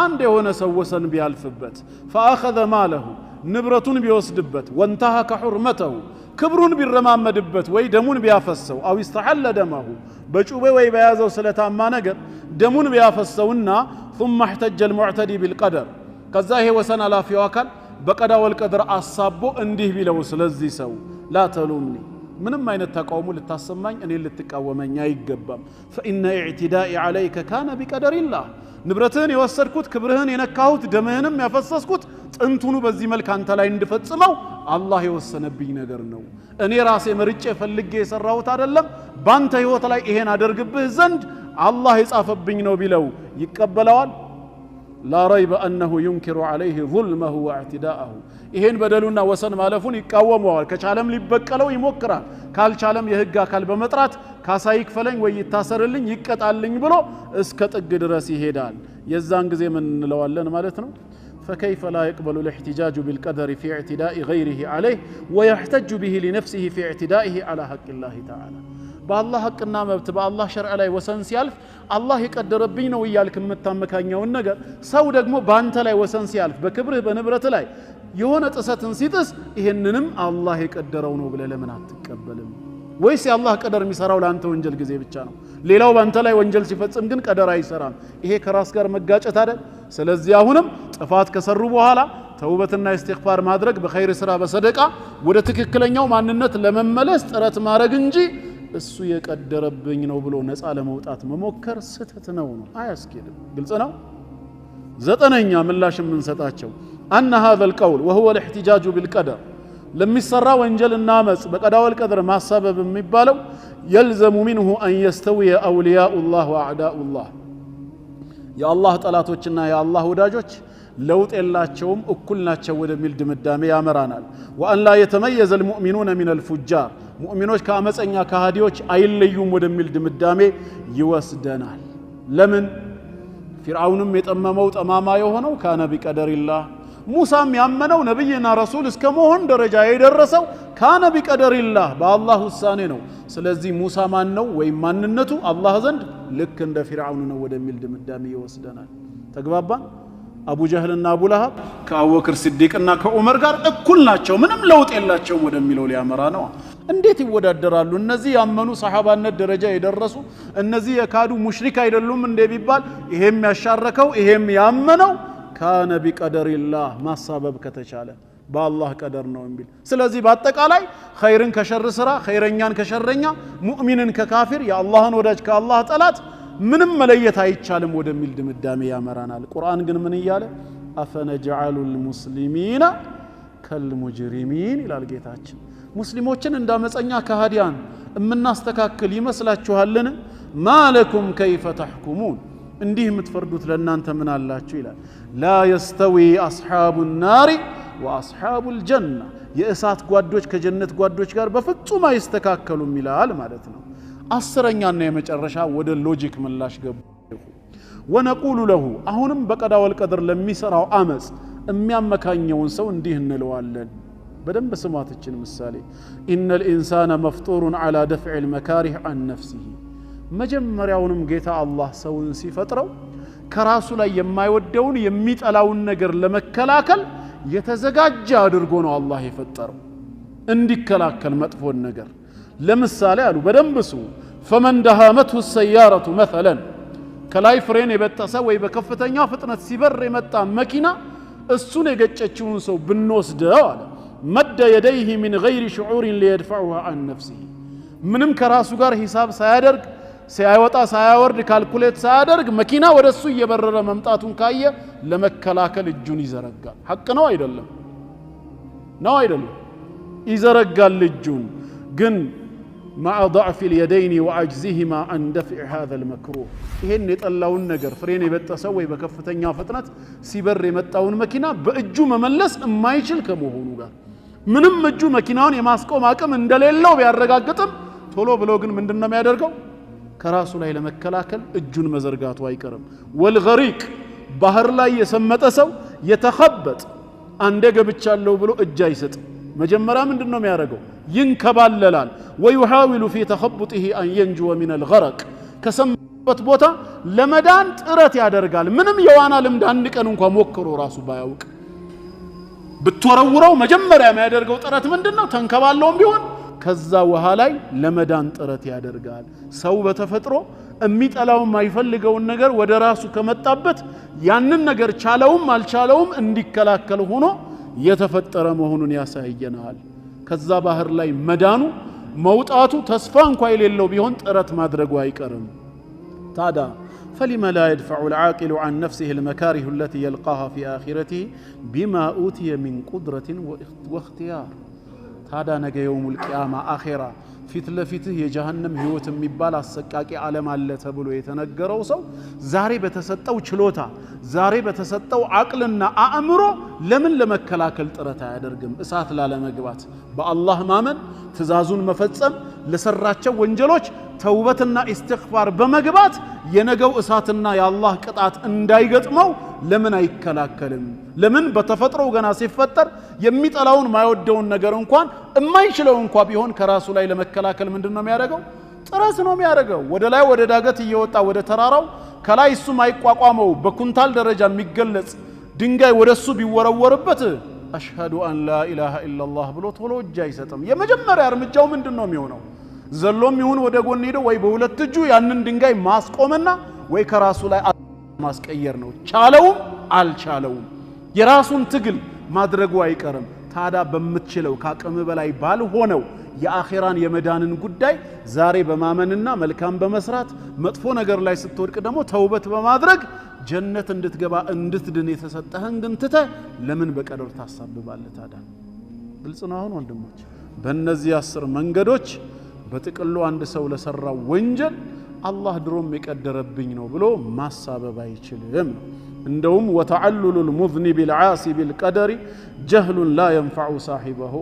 አንድ የሆነ ሰው ወሰን ቢያልፍበት فاخذ ماله ንብረቱን ቢወስድበት وانتهك حرمته ክብሩን ቢረማመድበት ወይ ደሙን ቢያፈሰው አው استحل دمه በጩቤ ወይ በያዘው ስለታማ ነገር ደሙን ቢያፈሰውና ثم احتج المعتدي بالقدر ከዛ ይሄ ወሰን አላፊው አካል በቀዳ ወልቀድር አሳቦ እንዲህ ቢለው ስለዚህ ሰው لا تلومني ምንም አይነት ተቃውሞ ልታሰማኝ እኔ ልትቃወመኝ አይገባም فإن اعتدائي عليك كان بقدر الله ንብረትህን የወሰድኩት ክብርህን የነካሁት ደምህንም ያፈሰስኩት ጥንቱኑ በዚህ መልክ አንተ ላይ እንድፈጽመው አላህ የወሰነብኝ ነገር ነው እኔ ራሴ መርጬ ፈልጌ የሰራሁት አይደለም ባንተ ህይወት ላይ ይሄን አደርግብህ ዘንድ አላህ የጻፈብኝ ነው ቢለው ይቀበለዋል لا ريب أنه ينكر عليه ظلمه واعتداءه ይሄን በደሉና ወሰን ማለፉን ይቃወመዋል ከቻለም ሊበቀለው ይሞክራል ካልቻለም የህግ አካል በመጥራት ካሳ ይክፈለኝ ወይ ይታሰርልኝ ይቀጣልኝ ብሎ እስከ ጥግ ድረስ ይሄዳል የዛን ጊዜ ምን እንለዋለን ማለት ነው فكيف لا يقبل الاحتجاج بالقدر في اعتداء غيره عليه ويحتج به لنفسه في اعتدائه على حق الله تعالى بالله حقنا مبت بالله شرع ላይ ወሰን ሲያልፍ አላህ የቀደረብኝ ነው ይያልክ የምታመካኛውን ነገር ሰው ደግሞ ባንተ ላይ ወሰን ሲያልፍ በክብርህ በንብረት ላይ የሆነ ጥሰትን ሲጥስ ይሄንንም አላህ የቀደረው ነው ብለህ ለምን አትቀበልም ወይስ የአላህ ቀደር የሚሰራው ለአንተ ወንጀል ጊዜ ብቻ ነው ሌላው ባንተ ላይ ወንጀል ሲፈጽም ግን ቀደር አይሰራም ይሄ ከራስ ጋር መጋጨት አይደል ስለዚህ አሁንም ጥፋት ከሰሩ በኋላ ተውበትና ኢስቲግፋር ማድረግ በኸይር ስራ በሰደቃ ወደ ትክክለኛው ማንነት ለመመለስ ጥረት ማድረግ እንጂ እሱ የቀደረብኝ ነው ብሎ ነፃ ለመውጣት መሞከር ስተት ነው አያስኬድም ግልጽ ነው ዘጠነኛ ምላሽ የምንሰጣቸው أن هذا القول وهو الاحتجاج بالقدر لما يسرى وانجل النامس بقضاء والقدر ما سبب ميبالو يلزم منه أن يستوي أولياء الله وأعداء الله يا الله طلاتوچنا يا الله ወዳጆች ለውጥ የላቸውም እኩል ናቸው ወደሚል ድምዳሜ ያመራናል وأن لا يتميز المؤمنون من الفجار ሙእሚኖች ከአመፀኛ ከሃዲዎች አይለዩም ወደሚል ድምዳሜ ይወስደናል ለምን ፊርዓውንም የጠመመው ጠማማ የሆነው ካነ ቢቀደሪላህ ሙሳም ያመነው ነብይና ረሱል እስከመሆን ደረጃ የደረሰው ካነ ቢቀደሪላህ በአላህ ውሳኔ ነው ስለዚህ ሙሳ ማን ነው ወይ ማንነቱ አላህ ዘንድ ልክ እንደ ፊርዓውን ነው ወደሚል ድምዳሜ ይወስደናል ተግባባን አቡ ጀህልና አቡ ለሃብ ከአቡበክር ሲዲቅና ከዑመር ጋር እኩል ናቸው ምንም ለውጥ የላቸውም ወደሚለው ሊያመራ ነው እንዴት ይወዳደራሉ እነዚህ ያመኑ ሰሃባነት ደረጃ የደረሱ እነዚህ የካዱ ሙሽሪክ አይደሉም እንደ ቢባል ይሄም ያሻረከው ይሄም ያመነው ካነ ቢቀደሪላህ ማሳበብ ከተቻለ በአላህ ቀደር ነው እንቢል ስለዚህ በአጠቃላይ ኸይርን ከሸር ስራ ኸይረኛን ከሸረኛ ሙእሚንን ከካፊር የአላህን ወዳጅ ከአላህ ጠላት ምንም መለየት አይቻልም ወደሚል ድምዳሜ ያመራናል ቁርአን ግን ምን ይያለ አፈነጀዐሉል ሙስሊሚና ከልሙጅሪሚን ይላል ጌታችን ሙስሊሞችን እንዳመፀኛ ከሃዲያን እምናስተካክል ይመስላችኋልን ማለኩም ከይፈ ተሕኩሙን እንዲህ የምትፈርዱት ለእናንተ ምን አላችሁ ይላል ላ የስተዊ አስሓቡ ናሪ ወአስሓቡ ልጀና የእሳት ጓዶች ከጀነት ጓዶች ጋር በፍጹም አይስተካከሉም ይላል ማለት ነው አስረኛና የመጨረሻ ወደ ሎጂክ ምላሽ ገቡ ወነቁሉ ለሁ አሁንም በቀዳ ወልቀድር ለሚሰራው አመጽ የሚያመካኘውን ሰው እንዲህ እንለዋለን بدن بسماتችን ምሳሌ ان الانسان مفطور على دفع المكاره عن نفسه መጀመሪያውንም ጌታ አላህ ሰውን ሲፈጥረው ከራሱ ላይ የማይወደውን የሚጠላውን ነገር ለመከላከል የተዘጋጀ አድርጎ ነው አላህ የፈጠረው እንዲከላከል መጥፎን ነገር ለምሳሌ አሉ በደንብሱ فمن دهامته السياره مثلا ከላይ ፍሬን የበጠሰ ወይ በከፍተኛ ፍጥነት ሲበር የመጣ መኪና እሱን የገጨችውን ሰው ብንወስደው አለ مد يديه من غير شعور ليدفعها عن نفسه ምንም ከራሱ ጋር ሂሳብ ሳያደርግ ሳይወጣ ሳያወርድ ካልኩሌት ሳያደርግ መኪና ወደሱ እየበረረ መምጣቱን ካየ ለመከላከል እጁን ይዘረጋል ሐቅ ነው አይደለም ይዘረጋል እጁን ግን مع ضعف اليدين وعجزهما عن دفع هذا المكروه ይሄን የጠላውን ነገር ፍሬን የበጠሰው ወይ በከፍተኛ ፍጥነት ሲበር የመጣውን መኪና በእጁ መመለስ የማይችል ከመሆኑ ጋር ምንም እጁ መኪናውን የማስቆም አቅም እንደሌለው ቢያረጋግጥም ቶሎ ብሎ ግን ምንድነው የሚያደርገው ከራሱ ላይ ለመከላከል እጁን መዘርጋቱ አይቀርም والغريق ባህር ላይ የሰመጠ ሰው የተخبط አንደ ገብቻለሁ ብሎ እጅ አይሰጥ መጀመሪያ ምንድነው የሚያደርገው ይንከባለላል ويحاول في تخبطه ان ينجو من الغرق ከሰምበት ቦታ ለመዳን ጥረት ያደርጋል ምንም የዋና ልምድ አንድ ቀን እንኳን ሞክሮ ራሱ ባያውቅ ብትወረውረው መጀመሪያ የሚያደርገው ጥረት ምንድነው ተንከባለውም ቢሆን ከዛ ውሃ ላይ ለመዳን ጥረት ያደርጋል ሰው በተፈጥሮ እሚጠላው ማይፈልገው ነገር ወደ ራሱ ከመጣበት ያንን ነገር ቻለውም አልቻለውም እንዲከላከል ሆኖ የተፈጠረ መሆኑን ያሳየናል ከዛ ባህር ላይ መዳኑ መውጣቱ ተስፋ እንኳን የሌለው ቢሆን ጥረት ማድረጉ አይቀርም ታዳ فلما لا يدفع العاقل عن نفسه المكاره التي يلقاها في آخرته بما أوتي من قدرة واختيار ታዳ ነገ يوم القيامة آخرة ፊት ለፊትህ የጀሃነም ህይወት የሚባል አሰቃቂ ዓለም አለ ተብሎ የተነገረው ሰው ዛሬ በተሰጠው ችሎታ ዛሬ በተሰጠው አቅልና አእምሮ ለምን ለመከላከል ጥረት አያደርግም እሳት ላለመግባት በአላህ ማመን ትእዛዙን መፈጸም ለሰራቸው ወንጀሎች ተውበትና ኢስቲግፋር በመግባት የነገው እሳትና የአላህ ቅጣት እንዳይገጥመው ለምን አይከላከልም ለምን በተፈጥሮ ገና ሲፈጠር የሚጠላውን ማይወደውን ነገር እንኳን የማይችለው እንኳን ቢሆን ከራሱ ላይ ለመከላከል ምንድነው የሚያደርገው ጥረት ነው የሚያደርገው ወደ ላይ ወደ ዳገት እየወጣ ወደ ተራራው ከላይ እሱ ማይቋቋመው በኩንታል ደረጃ የሚገለጽ ድንጋይ ወደሱ ቢወረወርበት አሽሃዱ አን ላ ኢላሃ ኢላላህ ብሎ ቶሎ እጅ አይሰጥም የመጀመሪያ እርምጃው ምንድነው የሚሆነው ዘሎም ይሁን ወደ ጎን ሄዶ ወይ በሁለት እጁ ያንን ድንጋይ ማስቆምና ወይ ከራሱ ላይ ማስቀየር ነው ቻለውም አልቻለውም የራሱን ትግል ማድረጉ አይቀርም ታዳ በመትችለው ካቀም በላይ ባልሆነው የአኺራን የመዳንን ጉዳይ ዛሬ በማመንና መልካም በመስራት መጥፎ ነገር ላይ ስትወድቅ ደግሞ ተውበት በማድረግ ጀነት እንድትገባ እንድትድን የተሰጠህን ግን ትተ ለምን በቀደር ታሳብባለህ ታዳ ግልጽ ነው አሁን ወንድሞች በእነዚህ 10 መንገዶች በጥቅሉ አንድ ሰው ለሰራው ወንጀል አላህ ድሮም የቀደረብኝ ነው ብሎ ማሳበብ አይችልም እንደውም وتعلل المذنب العاصي بالقدر جهل لا ينفع صاحبه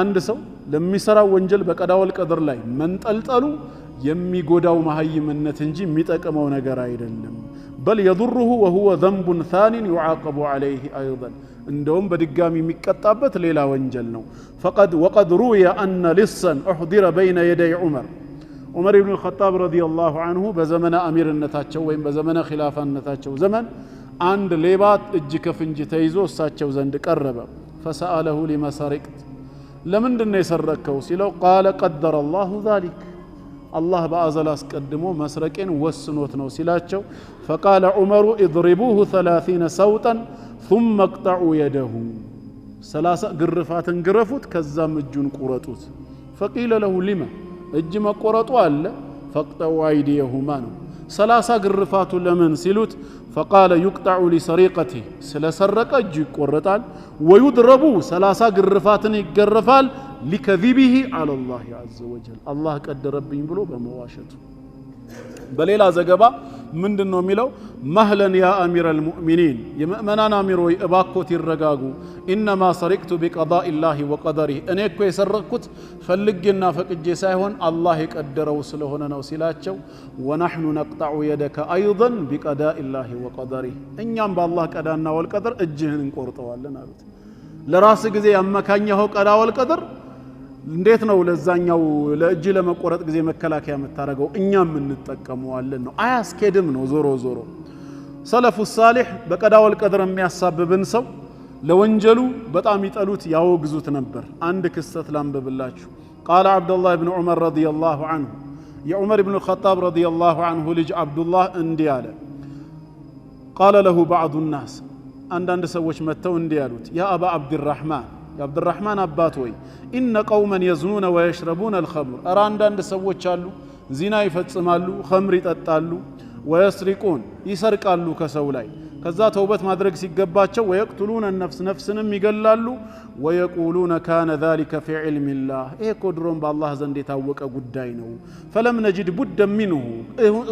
አንድ ሰው ለሚሰራው ወንጀል በቀዳወል ቀደር ላይ መንጠልጠሉ የሚጎዳው መሐይምነት እንጂ የሚጠቅመው ነገር አይደለም بل يضره وهو ذنب ثانٍ يعاقب عليه ايضا እንደውም በድጋሚ የሚቀጣበት ሌላ ወንጀል ነው وقد روي ان لصا احضر بين يدي عمر بن الخطاب رضي الله عنه በዘመነ አሚርነታቸው ወይም በዘመነ ኺላፋነታቸው ዘመን አንድ ሌባት እጅ ከፍንጅ ተይዞ እሳቸው ዘንድ ቀረበ فسأله لما سرقت ለምንድነው የሰረከው ሲለው قال قدر الله ذلك الله በአዘል አስቀድሞ መስረቄን ወስኖት ነው ሲላቸው فقال عمر اضربوه 30 سوطا ثم اقطعوا يده 30 ግርፋትን ግረፉት ከዛም እጁን ቁረጡት فقيل له لما እጅ መቆረጡ አለ فقطعوا ايديهما ነው 30 ግርፋቱ ለምን ሲሉት فقال يقطع لسرقته ስለሰረቀ እጁ ይቆረጣል ويضرب 30 ግርፋትን ይገረፋል لكذبه على الله عز وجل الله قدرብኝ ብሎ በመዋሸቱ በሌላ ዘገባ ምንድነው የሚለው مهلا يا امير المؤمنين የሙእመናን አሚሮይ እባኮት ይረጋጉ انما سرقت بقضاء الله وقدره እኔ እኮ የሰረቅኩት ፈልጌና ፈቅጄ ሳይሆን አላህ የቀደረው ስለሆነ ነው ሲላቸው ونحن نقطع يدك ايضا بقضاء الله وقدره እኛም በአላህ ቀዳና ወልቀደር እጅህን እንቆርጠዋለን አሉት ለራስ ጊዜ ያመካኘው ቀዳ ወልቀደር እንዴት ነው ለዛኛው ለእጅ ለመቆረጥ ጊዜ መከላከያ መታረገው እኛም እንጠቀመዋለን ነው አያስከድም ነው ዞሮ ዞሮ ሰለፉ ሷሊህ በቀዳወል ቀድር የሚያሳብብን ሰው ለወንጀሉ በጣም ይጠሉት ያወግዙት ነበር አንድ ክስተት ላንብብላችሁ قال عبد الله بن عمر رضي الله عنه يا عمر بن الخطاب رضي الله عنه ልጅ አብዱላህ እንዲህ አለ قال له بعض الناس አንዳንድ ሰዎች መተው እንዲህ ያሉት يا ابا عبد الرحمن يا عبد الرحمن አባት ወይ ان قوما يزنون ويشربون الخمر ارى አንዳንድ ሰዎች አሉ ዚና ይፈጽማሉ خمر ይጠጣሉ ويسرقون ይሰርቃሉ ከሰው ላይ ከዛ ተውበት ማድረግ ሲገባቸው ويقتلون النفس ነፍስንም ይገላሉ ويقولون كان ذلك في علم الله እኮ ድሮም በአላህ ዘንድ የታወቀ ጉዳይ ነው فلم نجد بد منه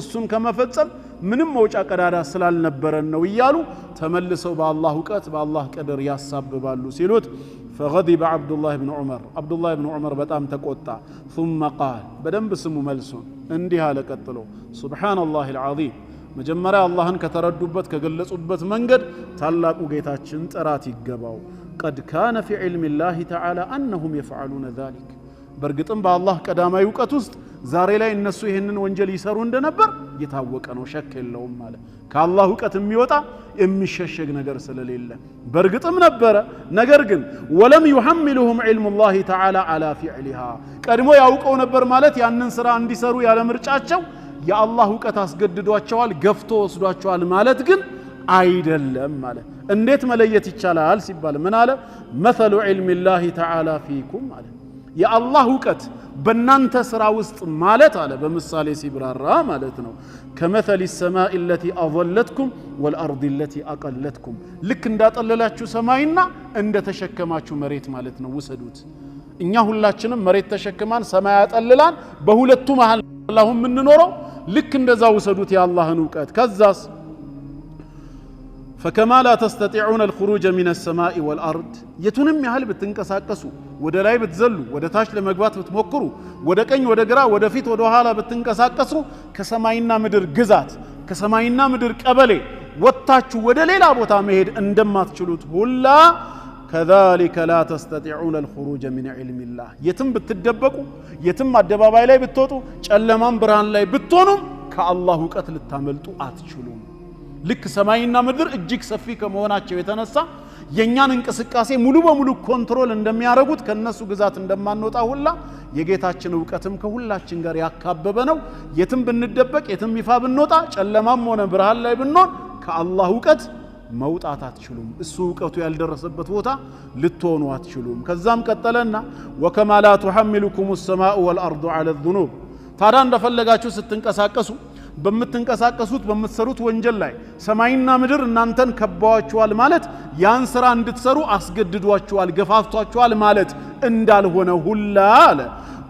እሱን ከመፈጸም ምንም መውጫ ቀዳዳ ስላልነበረን ነው ይያሉ ተመልሰው በአላህ ዕቀት በአላህ ቀደር ያሳብባሉ ሲሉት فغضب عبد الله بن عمر በጣም ተቆጣ ثم قال بدنب ስሙ መልሱን እንዲህ አለ ቀጥሎ سبحان الله العظيم መጀመሪያ አላህን ከተረዱበት ከገለጹበት መንገድ ታላቁ ጌታችን ጥራት ይገባው قد كان في علم الله تعالى أنهم يفعلون ذلك በርግጥም በአላህ ቀዳማዊ ዕውቀት ውስጥ ዛሬ ላይ እነሱ ይሄንን ወንጀል ይሰሩ እንደነበር የታወቀ ነው ሸክ የለውም ማለት ከአላህ ዕውቀት የሚወጣ የሚሸሸግ ነገር ስለሌለ በርግጥም ነበረ ነገር ግን ወለም يحملهم علم الله تعالى على فعلها ቀድሞ ያውቀው ነበር ማለት ያንን ስራ እንዲሰሩ ያለ ምርጫቸው የአላህ ዕውቀት አስገድዷቸዋል ገፍቶ ወስዷቸዋል ማለት ግን አይደለም ማለት እንዴት መለየት ይቻላል ሲባል ምን አለ مثل علم الله تعالى فيكم ማለት የአላህ ዕውቀት በእናንተ ስራ ውስጥ ማለት አለ በምሳሌ ሲብራራ ማለት ነው كمثل السماء التي أظلتكم والأرض التي أقلتكم ልክ እንዳጠለላችሁ ሰማይና እንደተሸከማችሁ መሬት ማለት ነው ወሰዱት እኛ ሁላችንም መሬት ተሸክማን ሰማይ ያጠልላን በሁለቱ መሃል አላሁ ምንኖረው ልክ እንደዛ ወሰዱት የአላህን ዕውቀት ከዛስ فكما لا تستطيعون الخروج من السماء والأرض يتونم يحل بتنقساقسوا ودا لاي بتزلوا ودا تاش لمغبات بتمكروا ودا قኝ ودا ግራ ودا ፊት ودا ኋላ بتنقساقሱ ከሰማይና ምድር ግዛት ከሰማይና ምድር ቀበሌ ወጣችሁ ወደ ሌላ ቦታ መሄድ እንደማትችሉት ሁላ كذلك لا تستطيعون الخروج من علم الله يتم بتدبቁ يتم አደባባይ ላይ ብትወጡ ጨለማን ብርሃን ላይ ብትሆኑም ከአላህ ዕውቀት ልታመልጡ አትችሉም ልክ ሰማይና ምድር እጅግ ሰፊ ከመሆናቸው የተነሳ የኛን እንቅስቃሴ ሙሉ በሙሉ ኮንትሮል እንደሚያረጉት ከነሱ ግዛት እንደማንወጣ ሁላ የጌታችን ዕውቀትም ከሁላችን ጋር ያካበበ ነው የትም ብንደበቅ የትም ይፋ ብንወጣ ጨለማም ሆነ ብርሃን ላይ ብንሆን ከአላህ ዕውቀት መውጣት አትችሉም እሱ ዕውቀቱ ያልደረሰበት ቦታ ልትሆኑ አትችሉም ከዛም ቀጠለና وكما لا تحملكم السماء والارض على الذنوب ታዲያ እንደፈለጋችሁ ስትንቀሳቀሱ በመተንቀሳቀሱት በመሰሩት ወንጀል ላይ ሰማይና ምድር እናንተን ከበዋችኋል ማለት ያን ስራ እንድትሰሩ አስገድዷችኋል ገፋፍቷችኋል ማለት እንዳልሆነ ሁላ አለ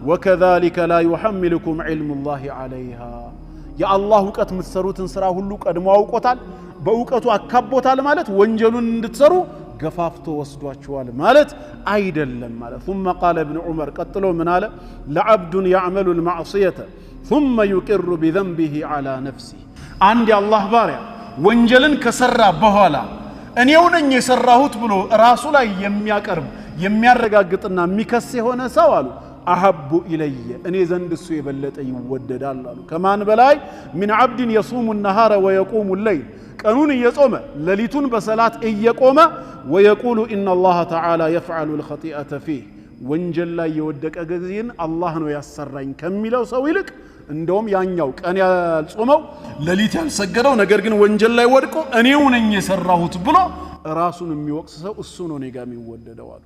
وكذلك لا يحملكم علم الله عليها يا الله ዕውቀት ምትሰሩትን ስራ ሁሉ ቀድሞ አውቆታል በዕውቀቱ አካቦታል ማለት ወንጀሉን እንድትሰሩ ገፋፍቶ ወስዷችኋል ማለት አይደለም ማለት ثم قال ابن عمر ቀጥሎ ምን አለ لعبد يعمل المعصيه ثم يقر بذنبه على نفسه عند الله باريا ወንጀልን ከሰራ በኋላ እኔው ነኝ የሰራሁት ብሎ ራሱ ላይ የሚያቀርብ የሚያረጋግጥና የሚከስ የሆነ ሰው አሉ አሐቡ ኢለየ እኔ ዘንድ እሱ የበለጠ ይወደዳል አሉ ከማን በላይ من عبد يصوم النهار ويقوم الليل ቀኑን እየጾመ ሌሊቱን በሰላት እየቆመ ويقول ان الله تعالى يفعل الخطيئه فيه ወንጀል ላይ የወደቀ ጊዜን አላህ ነው ያሰራኝ ከሚለው ሰው ይልቅ እንደውም ያኛው ቀን ያልጾመው ሌሊት ያልሰገደው ነገር ግን ወንጀል ላይ ወድቆ እኔው ነኝ የሰራሁት ብሎ ራሱን የሚወቅስ ሰው እሱ ነው እኔ ጋር የሚወደደው አሉ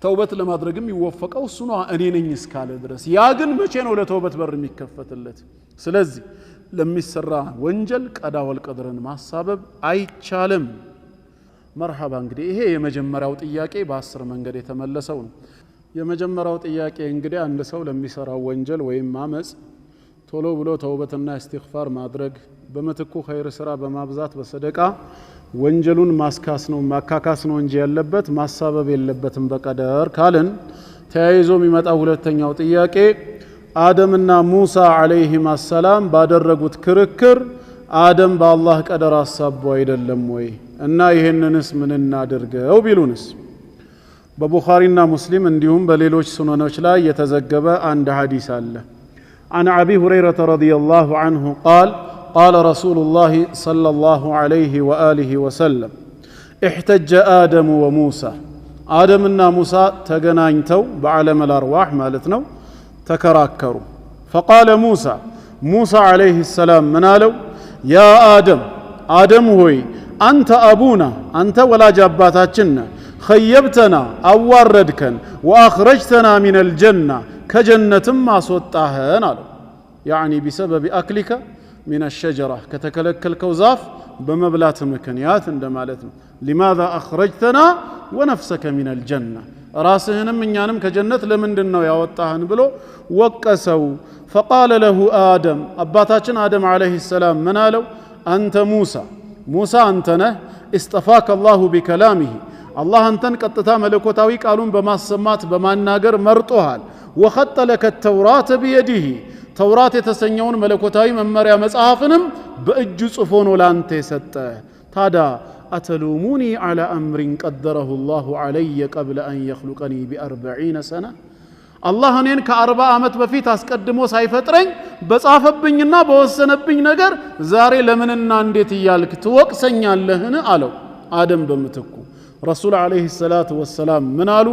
ተውበት ለማድረግም ይወፈቀው እሱ ነው እኔ ነኝ እስካለ ድረስ ያ ግን መቼ ነው ለተውበት በር የሚከፈትለት ስለዚህ ለሚሰራ ወንጀል ቀዳ ወልቀድርን ማሳበብ አይቻልም መርሐባ እንግዲህ ይሄ የመጀመሪያው ጥያቄ በ10 መንገድ የተመለሰው ነው የመጀመሪያው ጥያቄ እንግዲህ አንድ ሰው ለሚሰራው ወንጀል ወይም ማመጽ ቶሎ ብሎ ተውበትና ኢስቲግፋር ማድረግ በመትኩ ኸይር ስራ በማብዛት በሰደቃ ወንጀሉን ማስካስ ነው ማካካስ ነው እንጂ ያለበት ማሳበብ የለበትም በቀደር ካልን ተያይዞ የሚመጣው ሁለተኛው ጥያቄ አደምና ሙሳ አለይሂም ሰላም ባደረጉት ክርክር አደም በአላህ ቀደር አሳቦ አይደለም ወይ እና ይሄንንስ ምን እናድርገው ቢሉንስ በቡኻሪና ሙስሊም እንዲሁም በሌሎች ሱነኖች ላይ የተዘገበ አንድ ሐዲስ አለ عن أبي هريرة رضي الله عنه قال قال رسول الله صلى الله عليه وآله وسلم احتج آدم وموسى آدمنا موسى تغناينتو بعالم الأرواح مالتنا تكراكروا فقال موسى عليه السلام منالو يا آدم هوي أنت أبونا أنت ولا جاباتاتنا خيبتنا أواردكن وأخرجتنا من الجنة كجنة ما صوتاهن يعني بسبب أكلك من الشجرة كتكلك الكوزاف بمبلات مكنيات عندما لماذا أخرجتنا ونفسك من الجنة راسهن من يانم كجنة لمن دنو يوتاهن بلو وكسوا فقال له آدم أباتاتنا آدم عليه السلام منالو أنت موسى أنتنا استفاك الله بكلامه الله أنتن قطتا ملكوتاوي قالون بما السمات بما الناقر مرطوهال وخط لك التوراة بيده ተውራት የተሰኘውን መለኮታዊ መመሪያ መጽሐፍንም በእጁ ጽፎ ነው ላንተ የሰጠ ታዳ አተሉሙኒ على امر قدره الله علي قبل ان يخلقني ب40 سنه አላህ እኔን ከ40 ዓመት በፊት አስቀድሞ ሳይፈጥረኝ በጻፈብኝና በወሰነብኝ ነገር ዛሬ ለምንና እንዴት ይያልክ ትወቅሰኛለህን አለው አደም በመተኩ ረሱል አለይሂ ሰላቱ ወሰላም ምን አሉ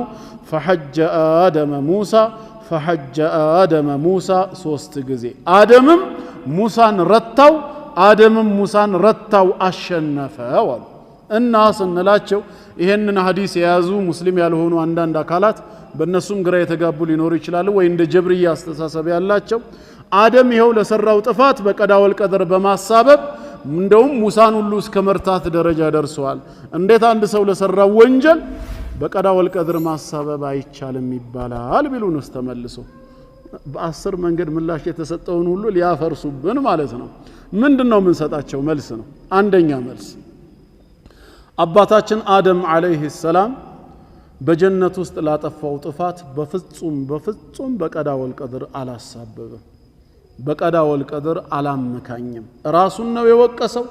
فحج آدم موسى ሶስት ጊዜ አደምም ሙሳን ረታው አሸነፈው እና ስንላቸው ይሄንን ሐዲስ የያዙ ሙስሊም ያልሆኑ አንዳንድ አካላት በእነሱም ግራ የተጋቡ ሊኖሩ ይችላሉ ወይ እንደ ጀብርያ አስተሳሰብ ያላቸው አደም ይሄው ለሰራው ጥፋት በቀዳ ወልቀደር በማሳበብ እንደውም ሙሳን ሁሉ እስከ መርታት ደረጃ ደርሰዋል እንዴት አንድ ሰው ለሰራው ወንጀል በቀዳ ወልቀደር ማሳበብ አይቻልም ይባላል ቢሉንስ ተመልሶ በ10 መንገድ ምላሽ የተሰጠውን ሁሉ ሊያፈርሱብን ማለት ነው ምንድነው ምን ሰጣቸው መልስ ነው አንደኛ መልስ አባታችን አደም አለይሂ ሰላም በጀነት ውስጥ ላጠፋው ጥፋት በፍጹም በቀዳ ወልቀደር አላሳበበም በቀዳ ወልቀደር አላመካኝም ራሱን ነው የወቀሰው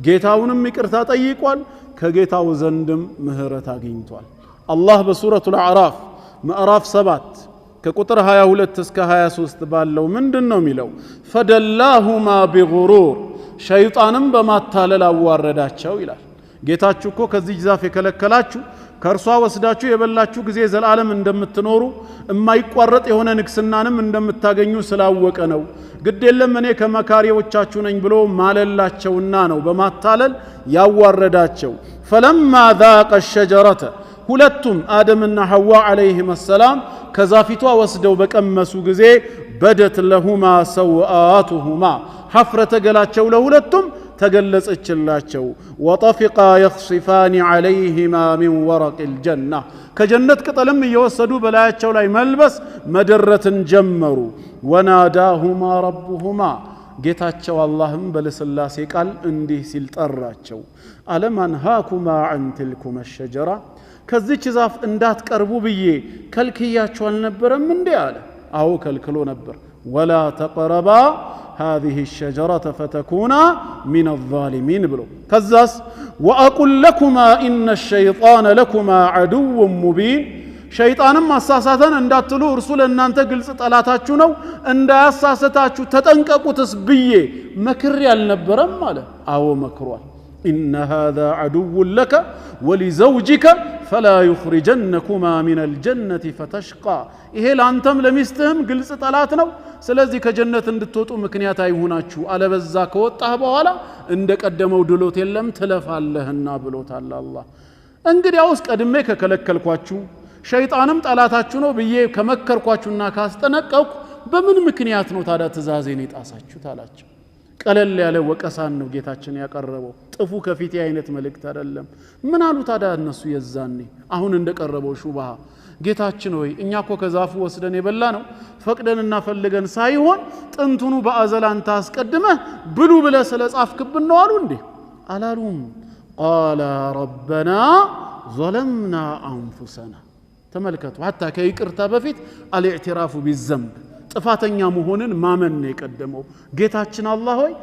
ጌታውንም ይቅርታ ጠይቋል ከጌታው ዘንድም ምህረት አግኝቷል አላህ በሱረቱል አዕራፍ ምዕራፍ 7 ከቁጥር 22 እስከ 23 ባለው ምንድነው የሚለው ፈደላሁማ ቢጉሩር ሸይጣንም በማታለል አዋረዳቸው ይላል ጌታችሁ እኮ ከዚህ ዛፍ የከለከላችሁ ከርሷ ወስዳችሁ የበላችሁ ጊዜ ዘላለም እንደምትኖሩ የማይቋረጥ የሆነ ንግስናንም እንደምታገኙ ስላወቀ ነው ግድ የለም እኔ ከመካሪዎቻችሁ ነኝ ብሎ ማለላቸውና ነው በማታለል ያዋረዳቸው فلما ذاق الشجرة ሁለቱም አደምና ሐዋ አለይሂም ሰላም ከዛፊቷ ወስደው በቀመሱ ጊዜ በደት ለሁማ ሰውአቱሁማ ሐፍረተ ገላቸው ለሁለቱም ተገለጸችላቸው ወጠፊቃ يخصفان عليهما من ورق الجنة ከጀነት ቅጠልም እየወሰዱ በላያቸው ላይ መልበስ መደረትን ጀመሩ ወናዳሁማ ረቡሁማ ጌታቸው አላህም በለስላሴ ቃል እንዲህ ሲል ጠራቸው አለም አንሃኩማ عن تلكما الشجرة ከዚች ዛፍ እንዳትቀርቡ ብዬ ከልክያችሁ አልነበረም እንዴ አለ አው ከልክሎ ነበር ولا تقربا هذه الشجرة فتكونا من الظالمين بلو كزاس وأقول لكما إن الشيطان لكما عدو مبين شيطانم أساساتاً انداتلو رسول أن أنت قلت طلاتاتشو نو اند أساساتاتشو تتنككو تسبيه مكري النبرم ماله أو مكروال إن هذا عدو لك ولزوجك فلا يخرجنكما من الجنة فتشقى إيه لأنتم لمستهم قلت طلاتنا ስለዚህ ከጀነት እንድትወጡ ምክንያት አይሆናችሁ አለበዛ ከወጣህ በኋላ እንደቀደመው ድሎት የለም ትለፋለህና ብሎታል አላህ እንግዲያውስ ቀድሜ ከከለከልኳችሁ ሸይጣንም ጠላታችሁ ነው ብዬ ከመከርኳችሁና ካስጠነቀቅኩ በምን ምክንያት ነው ታዲያ ትእዛዜን የጣሳችሁት አላቸው ቀለል ያለ ወቀሳን ነው ጌታችን ያቀረበው ጥፉ ከፊቴ አይነት መልእክት አይደለም ምን አሉ ታዲያ እነሱ የዛኔ አሁን እንደቀረበው ሹባሃ ጌታችን ሆይ እኛ እኮ ከዛፉ ወስደን የበላ ነው ፈቅደንና ፈልገን ሳይሆን ጥንቱኑ በአዘላንታ አስቀድመህ ብሉ ብለ ስለጻፍክብን ነው አሉ እንዴ አላሉም قال ربنا ظلمنا انفسنا ተመልከቱ hatta ከይቅርታ በፊት الاعتراف بالذنب ጥፋተኛ መሆንን ማመን ነው የቀደመው ጌታችን አላህ ሆይ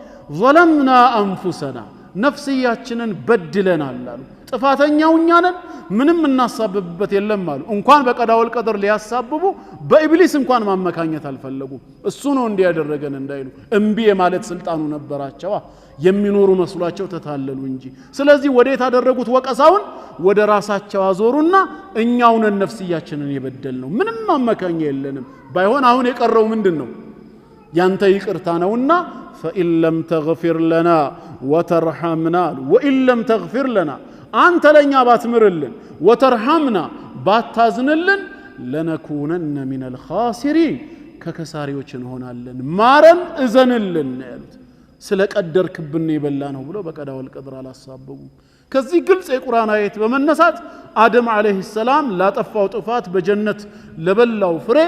ظلمنا انفسنا ነፍስያችንን በድለናል አሉ ጥፋተኛው እኛ ነን ምንም እናሳብብበት የለም አሉ እንኳን በቀዳውል ቀደር ሊያሳብቡ በኢብሊስ እንኳን ማመካኘት አልፈለጉ እሱ ነው እንዲያደረገን እንዳይሉ እንቢ የማለት ስልጣኑ ነበራቸው የሚኖሩ መስሏቸው ተታለሉ እንጂ ስለዚህ ወዴት አደረጉት ወቀሳውን ወደ ራሳቸው አዞሩና እኛውን ነፍስያችንን የበደልነው ምንም ማመካኛ የለንም ባይሆን አሁን የቀረው ምንድነው ያንተ ይቅርታ ነውና فإن لم تغفر لنا وترحمنا وإن لم تغفر لنا أنت لن باتمرلن وترحمنا باتازنلن لنكونن من الخاسرين ككساريوچن ሆናለን ማረን እዘንልን ያሉት ስለቀደርክብን ይበላነው ብሎ በቀዳው القدر አላሳበቡ ከዚህ ግልጽ የቁርአን አየት በመነሳት አደም አለይሂ ሰላም ላጠፋው ጥፋት በጀነት ለበላው ፍሬ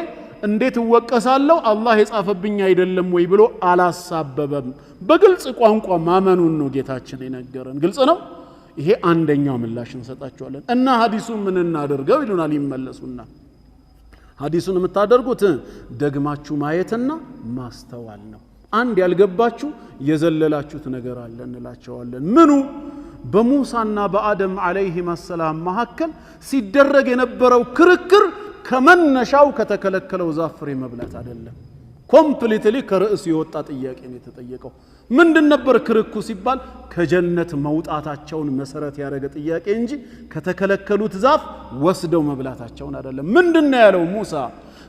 እንዴት ወቀሳለው አላህ የጻፈብኝ አይደለም ወይ ብሎ አላሳበበም በግልጽ ቋንቋ ማመኑን ነው ጌታችን የነገረን ግልጽ ነው ይሄ አንደኛው ምላሽ እንሰጣቸዋለን እና ሐዲሱ ምን እናደርገው ይሉናል ይመለሱና ሐዲሱን የምታደርጉት ደግማችሁ ማየትና ማስተዋል ነው። አንድ ያልገባችሁ የዘለላችሁት ነገር አለ እንላቸዋለን። ምኑ? በሙሳና በአደም አለይሂም ሰላም መካከል ሲደረግ የነበረው ክርክር ከመነሻው ከተከለከለው ዛፍ ፍሬ መብላት አይደለም። ኮምፕሊትሊ ከርዕስ የወጣ ጥያቄ ነው የተጠየቀው። ምንድን ነበር ክርኩ ሲባል ከጀነት መውጣታቸውን መሰረት ያደረገ ጥያቄ እንጂ ከተከለከሉት ዛፍ ወስደው መብላታቸውን አይደለም። ምንድነው ያለው ሙሳ?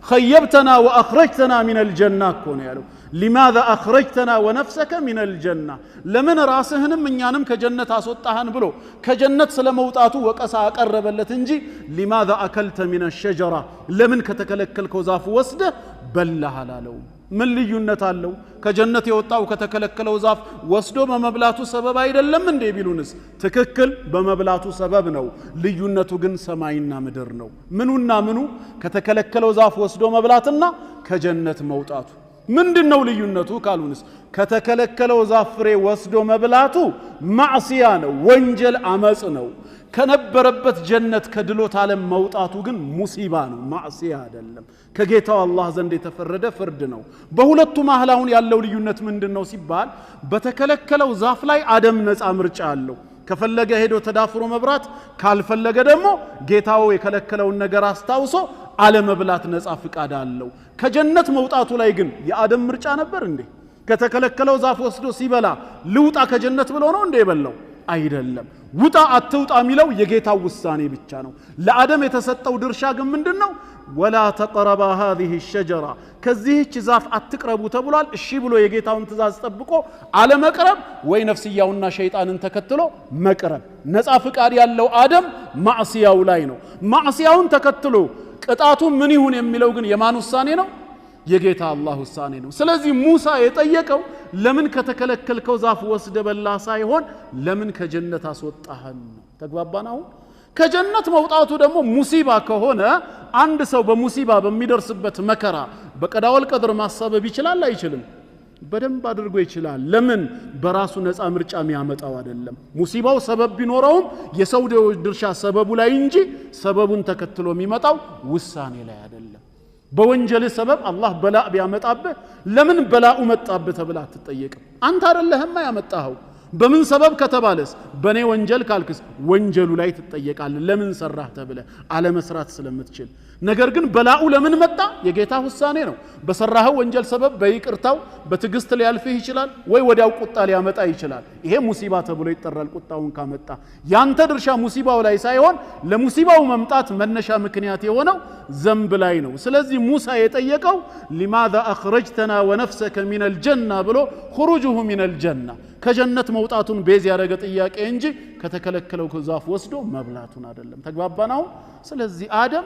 خيبتنا واخرجتنا من الجنه እኮ ነው ያለው። لماذا اخرجتنا ونفسك من الجنه ለምን ራስህንም እኛንም ከጀነት አስወጣህን ብሎ ከጀነት ስለመውጣቱ ወቀሳ አቀረበለት እንጂ لماذا اكلت من الشجره ለምን ከተከለከልከው ዛፍ ወስደህ በላህ አላለው። ምን ልዩነት አለው? ከጀነት የወጣው ከተከለከለው ዛፍ ወስዶ በመብላቱ ሰበብ አይደለም እንዴ ቢሉንስ፣ ትክክል በመብላቱ ሰበብ ነው። ልዩነቱ ግን ሰማይና ምድር ነው። ምኑና ምኑ? ከተከለከለው ዛፍ ወስዶ መብላትና ከጀነት መውጣቱ። ምንድነው ልዩነቱ ካሉንስ፣ ከተከለከለው ዛፍ ፍሬ ወስዶ መብላቱ ማዕሲያ ነው፣ ወንጀል አመጽ ነው። ከነበረበት ጀነት ከድሎት ዓለም መውጣቱ ግን ሙሲባ ነው፣ ማዕሲያ አይደለም። ከጌታው አላህ ዘንድ የተፈረደ ፍርድ ነው። በሁለቱ መሃል አሁን ያለው ልዩነት ምንድነው ሲባል፣ በተከለከለው ዛፍ ላይ አደም ነፃ ምርጫ አለው። ከፈለገ ሄዶ ተዳፍሮ መብራት፣ ካልፈለገ ደግሞ ጌታው የከለከለውን ነገር አስታውሶ አለመብላት ነፃ ፍቃድ አለው። ከጀነት መውጣቱ ላይ ግን የአደም ምርጫ ነበር እንዴ? ከተከለከለው ዛፍ ወስዶ ሲበላ ልውጣ ከጀነት ብሎ ነው እንዴ የበላው? አይደለም። ውጣ አትውጣ የሚለው የጌታው ውሳኔ ብቻ ነው። ለአደም የተሰጠው ድርሻ ግን ምንድነው? ወላ ተቀረባ هذه الشجره ከዚህች ዛፍ አትቅረቡ ተብሏል። እሺ ብሎ የጌታውን ትእዛዝ ጠብቆ አለመቅረብ ወይ ነፍስያውና ሸይጣንን ተከትሎ መቅረብ። ነፃ ፍቃድ ያለው አደም ማዕሲያው ላይ ነው። ማዕሲያውን ተከትሎ ቅጣቱ ምን ይሁን የሚለው ግን የማን ውሳኔ ነው? የጌታ አላህ ውሳኔ ነው። ስለዚህ ሙሳ የጠየቀው ለምን ከተከለከልከው ዛፍ ወስደ በላ ሳይሆን ለምን ከጀነት አስወጣህን? ተግባባን? አሁን ከጀነት መውጣቱ ደግሞ ሙሲባ ከሆነ አንድ ሰው በሙሲባ በሚደርስበት መከራ በቀዳ ወልቀድር ማሳበብ ይችላል አይችልም? በደንብ አድርጎ ይችላል። ለምን? በራሱ ነፃ ምርጫ የሚያመጣው አይደለም። ሙሲባው ሰበብ ቢኖረውም የሰው ድርሻ ሰበቡ ላይ እንጂ ሰበቡን ተከትሎ የሚመጣው ውሳኔ ላይ አይደለም። በወንጀል ሰበብ አላህ በላእ ቢያመጣብህ ለምን በላኡ መጣብህ ተብለህ አትጠየቅም። አንተ አይደለህማ ያመጣኸው። በምን ሰበብ ከተባለስ በኔ ወንጀል ካልክስ ወንጀሉ ላይ ትጠየቃለህ። ለምን ሰራህ ተብለህ አለመስራት ስለምትችል። ነገር ግን በላኡ ለምን መጣ? የጌታ ውሳኔ ነው። በሰራኸው ወንጀል ሰበብ በይቅርታው በትዕግስት ሊያልፍህ ይችላል፣ ወይ ወዲያው ቁጣ ሊያመጣ ይችላል። ይሄ ሙሲባ ተብሎ ይጠራል። ቁጣውን ካመጣ ያንተ ድርሻ ሙሲባው ላይ ሳይሆን ለሙሲባው መምጣት መነሻ ምክንያት የሆነው ዘንብ ላይ ነው። ስለዚህ ሙሳ የጠየቀው لماذا اخرجتنا ونفسك من الجنه ብሎ خروجه من الجنه ከጀነት መውጣቱን ቤዝ ያደረገ ጥያቄ እንጂ ከተከለከለው ዛፍ ወስዶ መብላቱን አይደለም። ተግባባናው? ስለዚህ አደም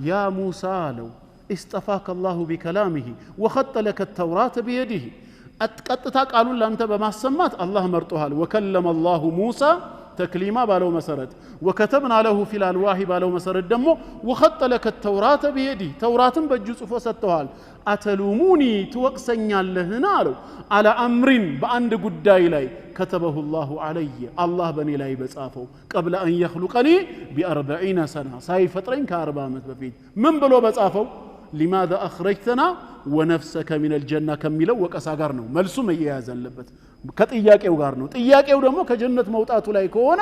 ያ ሙሳ አለው استفاك الله بكلامه وخط لك التوراة بيده ቀጥታ ቃሉን ላንተ በማሰማት አላህ መርጦሃል። وكلم الله موسى تكليما بالو مسرد وكتبنا له في الالواح بالو مسرد دمو وخط لك التوراة بيدي توراةن بእጁ ጽፎ ሰጥተዋል። أتلوموني توقسኛለህና አለው على امر በአንድ ጉዳይ ላይ كتبه الله علي الله በኔ ላይ በጻፈው قبل ان يخلقني ب40 سنه ሳይፈጥረኝ ከ40 ዓመት በፊት ምን ብሎ በጻፈው? لماذا اخرجتنا ونفسك من الجنه ከሚለው ወቀሳ ጋር ነው መልሱ መያያዝ አለበት። ከጥያቄው ጋር ነው። ጥያቄው ደግሞ ከጀነት መውጣቱ ላይ ከሆነ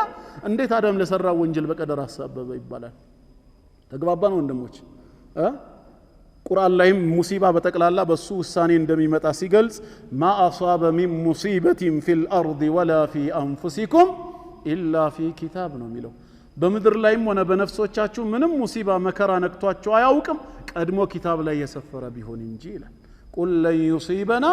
እንዴት አደም ለሰራው ወንጀል በቀደር አሳበበ ይባላል? ተግባባን ወንድሞች? ቁርአን ላይም ሙሲባ በተቀላላ በሱ ውሳኔ እንደሚመጣ ሲገልጽ ما اصاب من مصيبه في الارض ولا في انفسكم الا في كتاب ነው የሚለው። በምድር ላይም ሆነ በነፍሶቻችሁ ምንም ሙሲባ መከራ ነክቷችሁ አያውቅም ቀድሞ ኪታብ ላይ የሰፈረ ቢሆን እንጂ ይላል። قل لن يصيبنا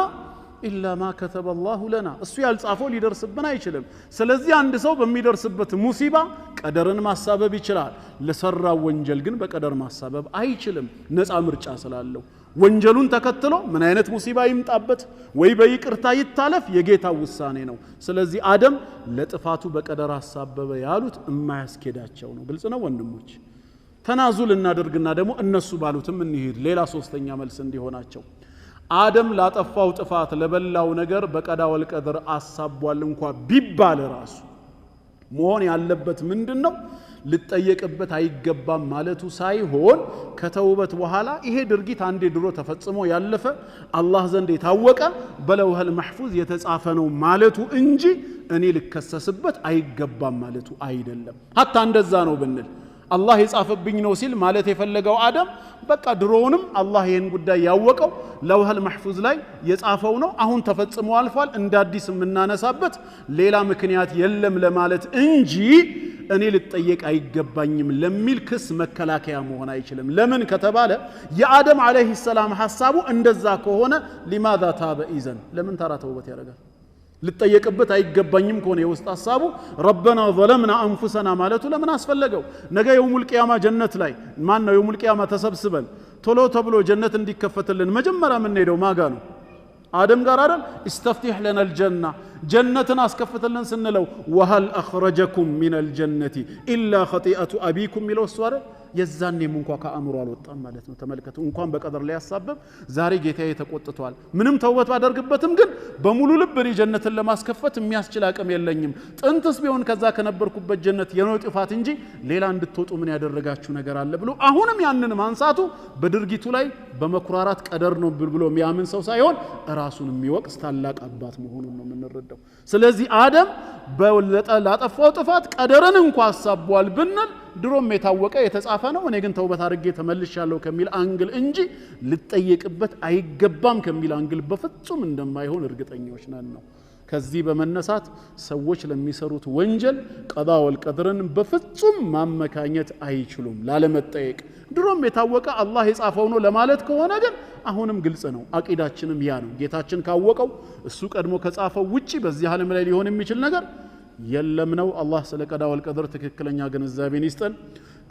إلا ما كتب الله لنا እሱ ያልጻፈው ሊደርስብን አይችልም። ስለዚህ አንድ ሰው በሚደርስበት ሙሲባ ቀደርን ማሳበብ ይችላል። ለሰራው ወንጀል ግን በቀደር ማሳበብ አይችልም፣ ነፃ ምርጫ ስላለው። ወንጀሉን ተከትሎ ምን አይነት ሙሲባ ይምጣበት ወይ በይቅርታ ይታለፍ የጌታው ውሳኔ ነው። ስለዚህ አደም ለጥፋቱ በቀደር አሳበበ ያሉት የማያስኬዳቸው ነው። ግልጽ ነው ወንድሞች? ተናዙል እናደርግና ደግሞ እነሱ ባሉትም እንሂድ። ሌላ ሶስተኛ መልስ እንዲሆናቸው አደም ላጠፋው ጥፋት ለበላው ነገር በቀዳ ወልቀድር አሳቧል እንኳን ቢባል ራሱ መሆን ያለበት ምንድነው? ልጠየቅበት አይገባም ማለቱ ሳይሆን ከተውበት በኋላ ይሄ ድርጊት አንዴ ድሮ ተፈጽሞ ያለፈ አላህ ዘንድ የታወቀ በለውህል መሕፉዝ የተጻፈ ነው ማለቱ እንጂ እኔ ልከሰስበት አይገባም ማለቱ አይደለም። ሀታ እንደዛ ነው ብንል አላህ የጻፈብኝ ነው ሲል ማለት የፈለገው አደም በቃ ድሮውንም አላህ ይሄን ጉዳይ ያወቀው ለውህል መሕፉዝ ላይ የጻፈው ነው፣ አሁን ተፈጽሞ አልፏል፣ እንደ አዲስ የምናነሳበት ሌላ ምክንያት የለም ለማለት እንጂ እኔ ልጠየቅ አይገባኝም ለሚል ክስ መከላከያ መሆን አይችልም። ለምን ከተባለ የአደም አለይሂ ሰላም ሐሳቡ እንደዛ ከሆነ لماذا تاب إذن ለምን ታራ ተውበት ያደርጋል? ልጠየቅበት አይገባኝም ከሆነ የውስጥ ሐሳቡ ረበና ظلمنا انفسنا ማለቱ ለምን አስፈለገው? ነገ የውሙል ቂያማ ጀነት ላይ ማን ነው የውሙል ቂያማ ተሰብስበን ቶሎ ተብሎ ጀነት እንዲከፈትልን መጀመሪያ ምን ሄደው ማጋ ነው? አደም ጋር አይደል? استفتح لنا الجنة ጀነትን አስከፍትልን ስንለው وهل اخرجكم من الجنة الا خطيئة ابيكم ሚለው እሱ አይደል? የዛኔም እንኳን ከአእምሮ አልወጣም ማለት ነው። ተመልከቱ እንኳን በቀደር ላይ ያሳበብ ዛሬ ጌታዬ ተቆጥቷል፣ ምንም ተውበት ባደርግበትም ግን በሙሉ ልብ ጀነትን ለማስከፈት የሚያስችል አቅም የለኝም። ጥንትስ ቢሆን ከዛ ከነበርኩበት ጀነት የነው ጥፋት እንጂ ሌላ እንድትወጡ ምን ያደረጋችሁ ነገር አለ ብሎ አሁንም ያንን ማንሳቱ በድርጊቱ ላይ በመኩራራት ቀደር ነው ብሎ የሚያምን ሰው ሳይሆን ራሱን የሚወቅስ ታላቅ አባት መሆኑን ነው የምንረዳው። ስለዚህ አደም ላጠፋው ጥፋት ቀደርን እንኳን አሳቧል ብንል ድሮም የታወቀ የተጻፈ ነው፣ እኔ ግን ተውበት አድርጌ ተመልሻለሁ ከሚል አንግል እንጂ ልጠየቅበት አይገባም ከሚል አንግል በፍጹም እንደማይሆን እርግጠኞች ነን ነው። ከዚህ በመነሳት ሰዎች ለሚሰሩት ወንጀል ቀዳ ወልቀድርን በፍጹም ማመካኘት አይችሉም ላለመጠየቅ። ድሮም የታወቀ አላህ የጻፈው ነው ለማለት ከሆነ ግን አሁንም ግልጽ ነው፣ አቂዳችንም ያ ነው። ጌታችን ካወቀው እሱ ቀድሞ ከጻፈው ውጪ በዚህ ዓለም ላይ ሊሆን የሚችል ነገር የለም ነው። አላህ ስለ ቀዳ ወልቀድር ትክክለኛ ግንዛቤን ይስጠን፣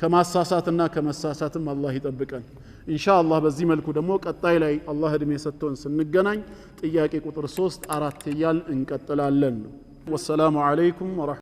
ከማሳሳትና ከመሳሳትም አላህ ይጠብቀን። ኢንሻአላህ በዚህ መልኩ ደግሞ ቀጣይ ላይ አላህ እድሜ ሰጥቶን ስንገናኝ ጥያቄ ቁጥር 3 4 እያል እንቀጥላለን ነው። ወሰላሙ አለይኩም ወራህመቱላህ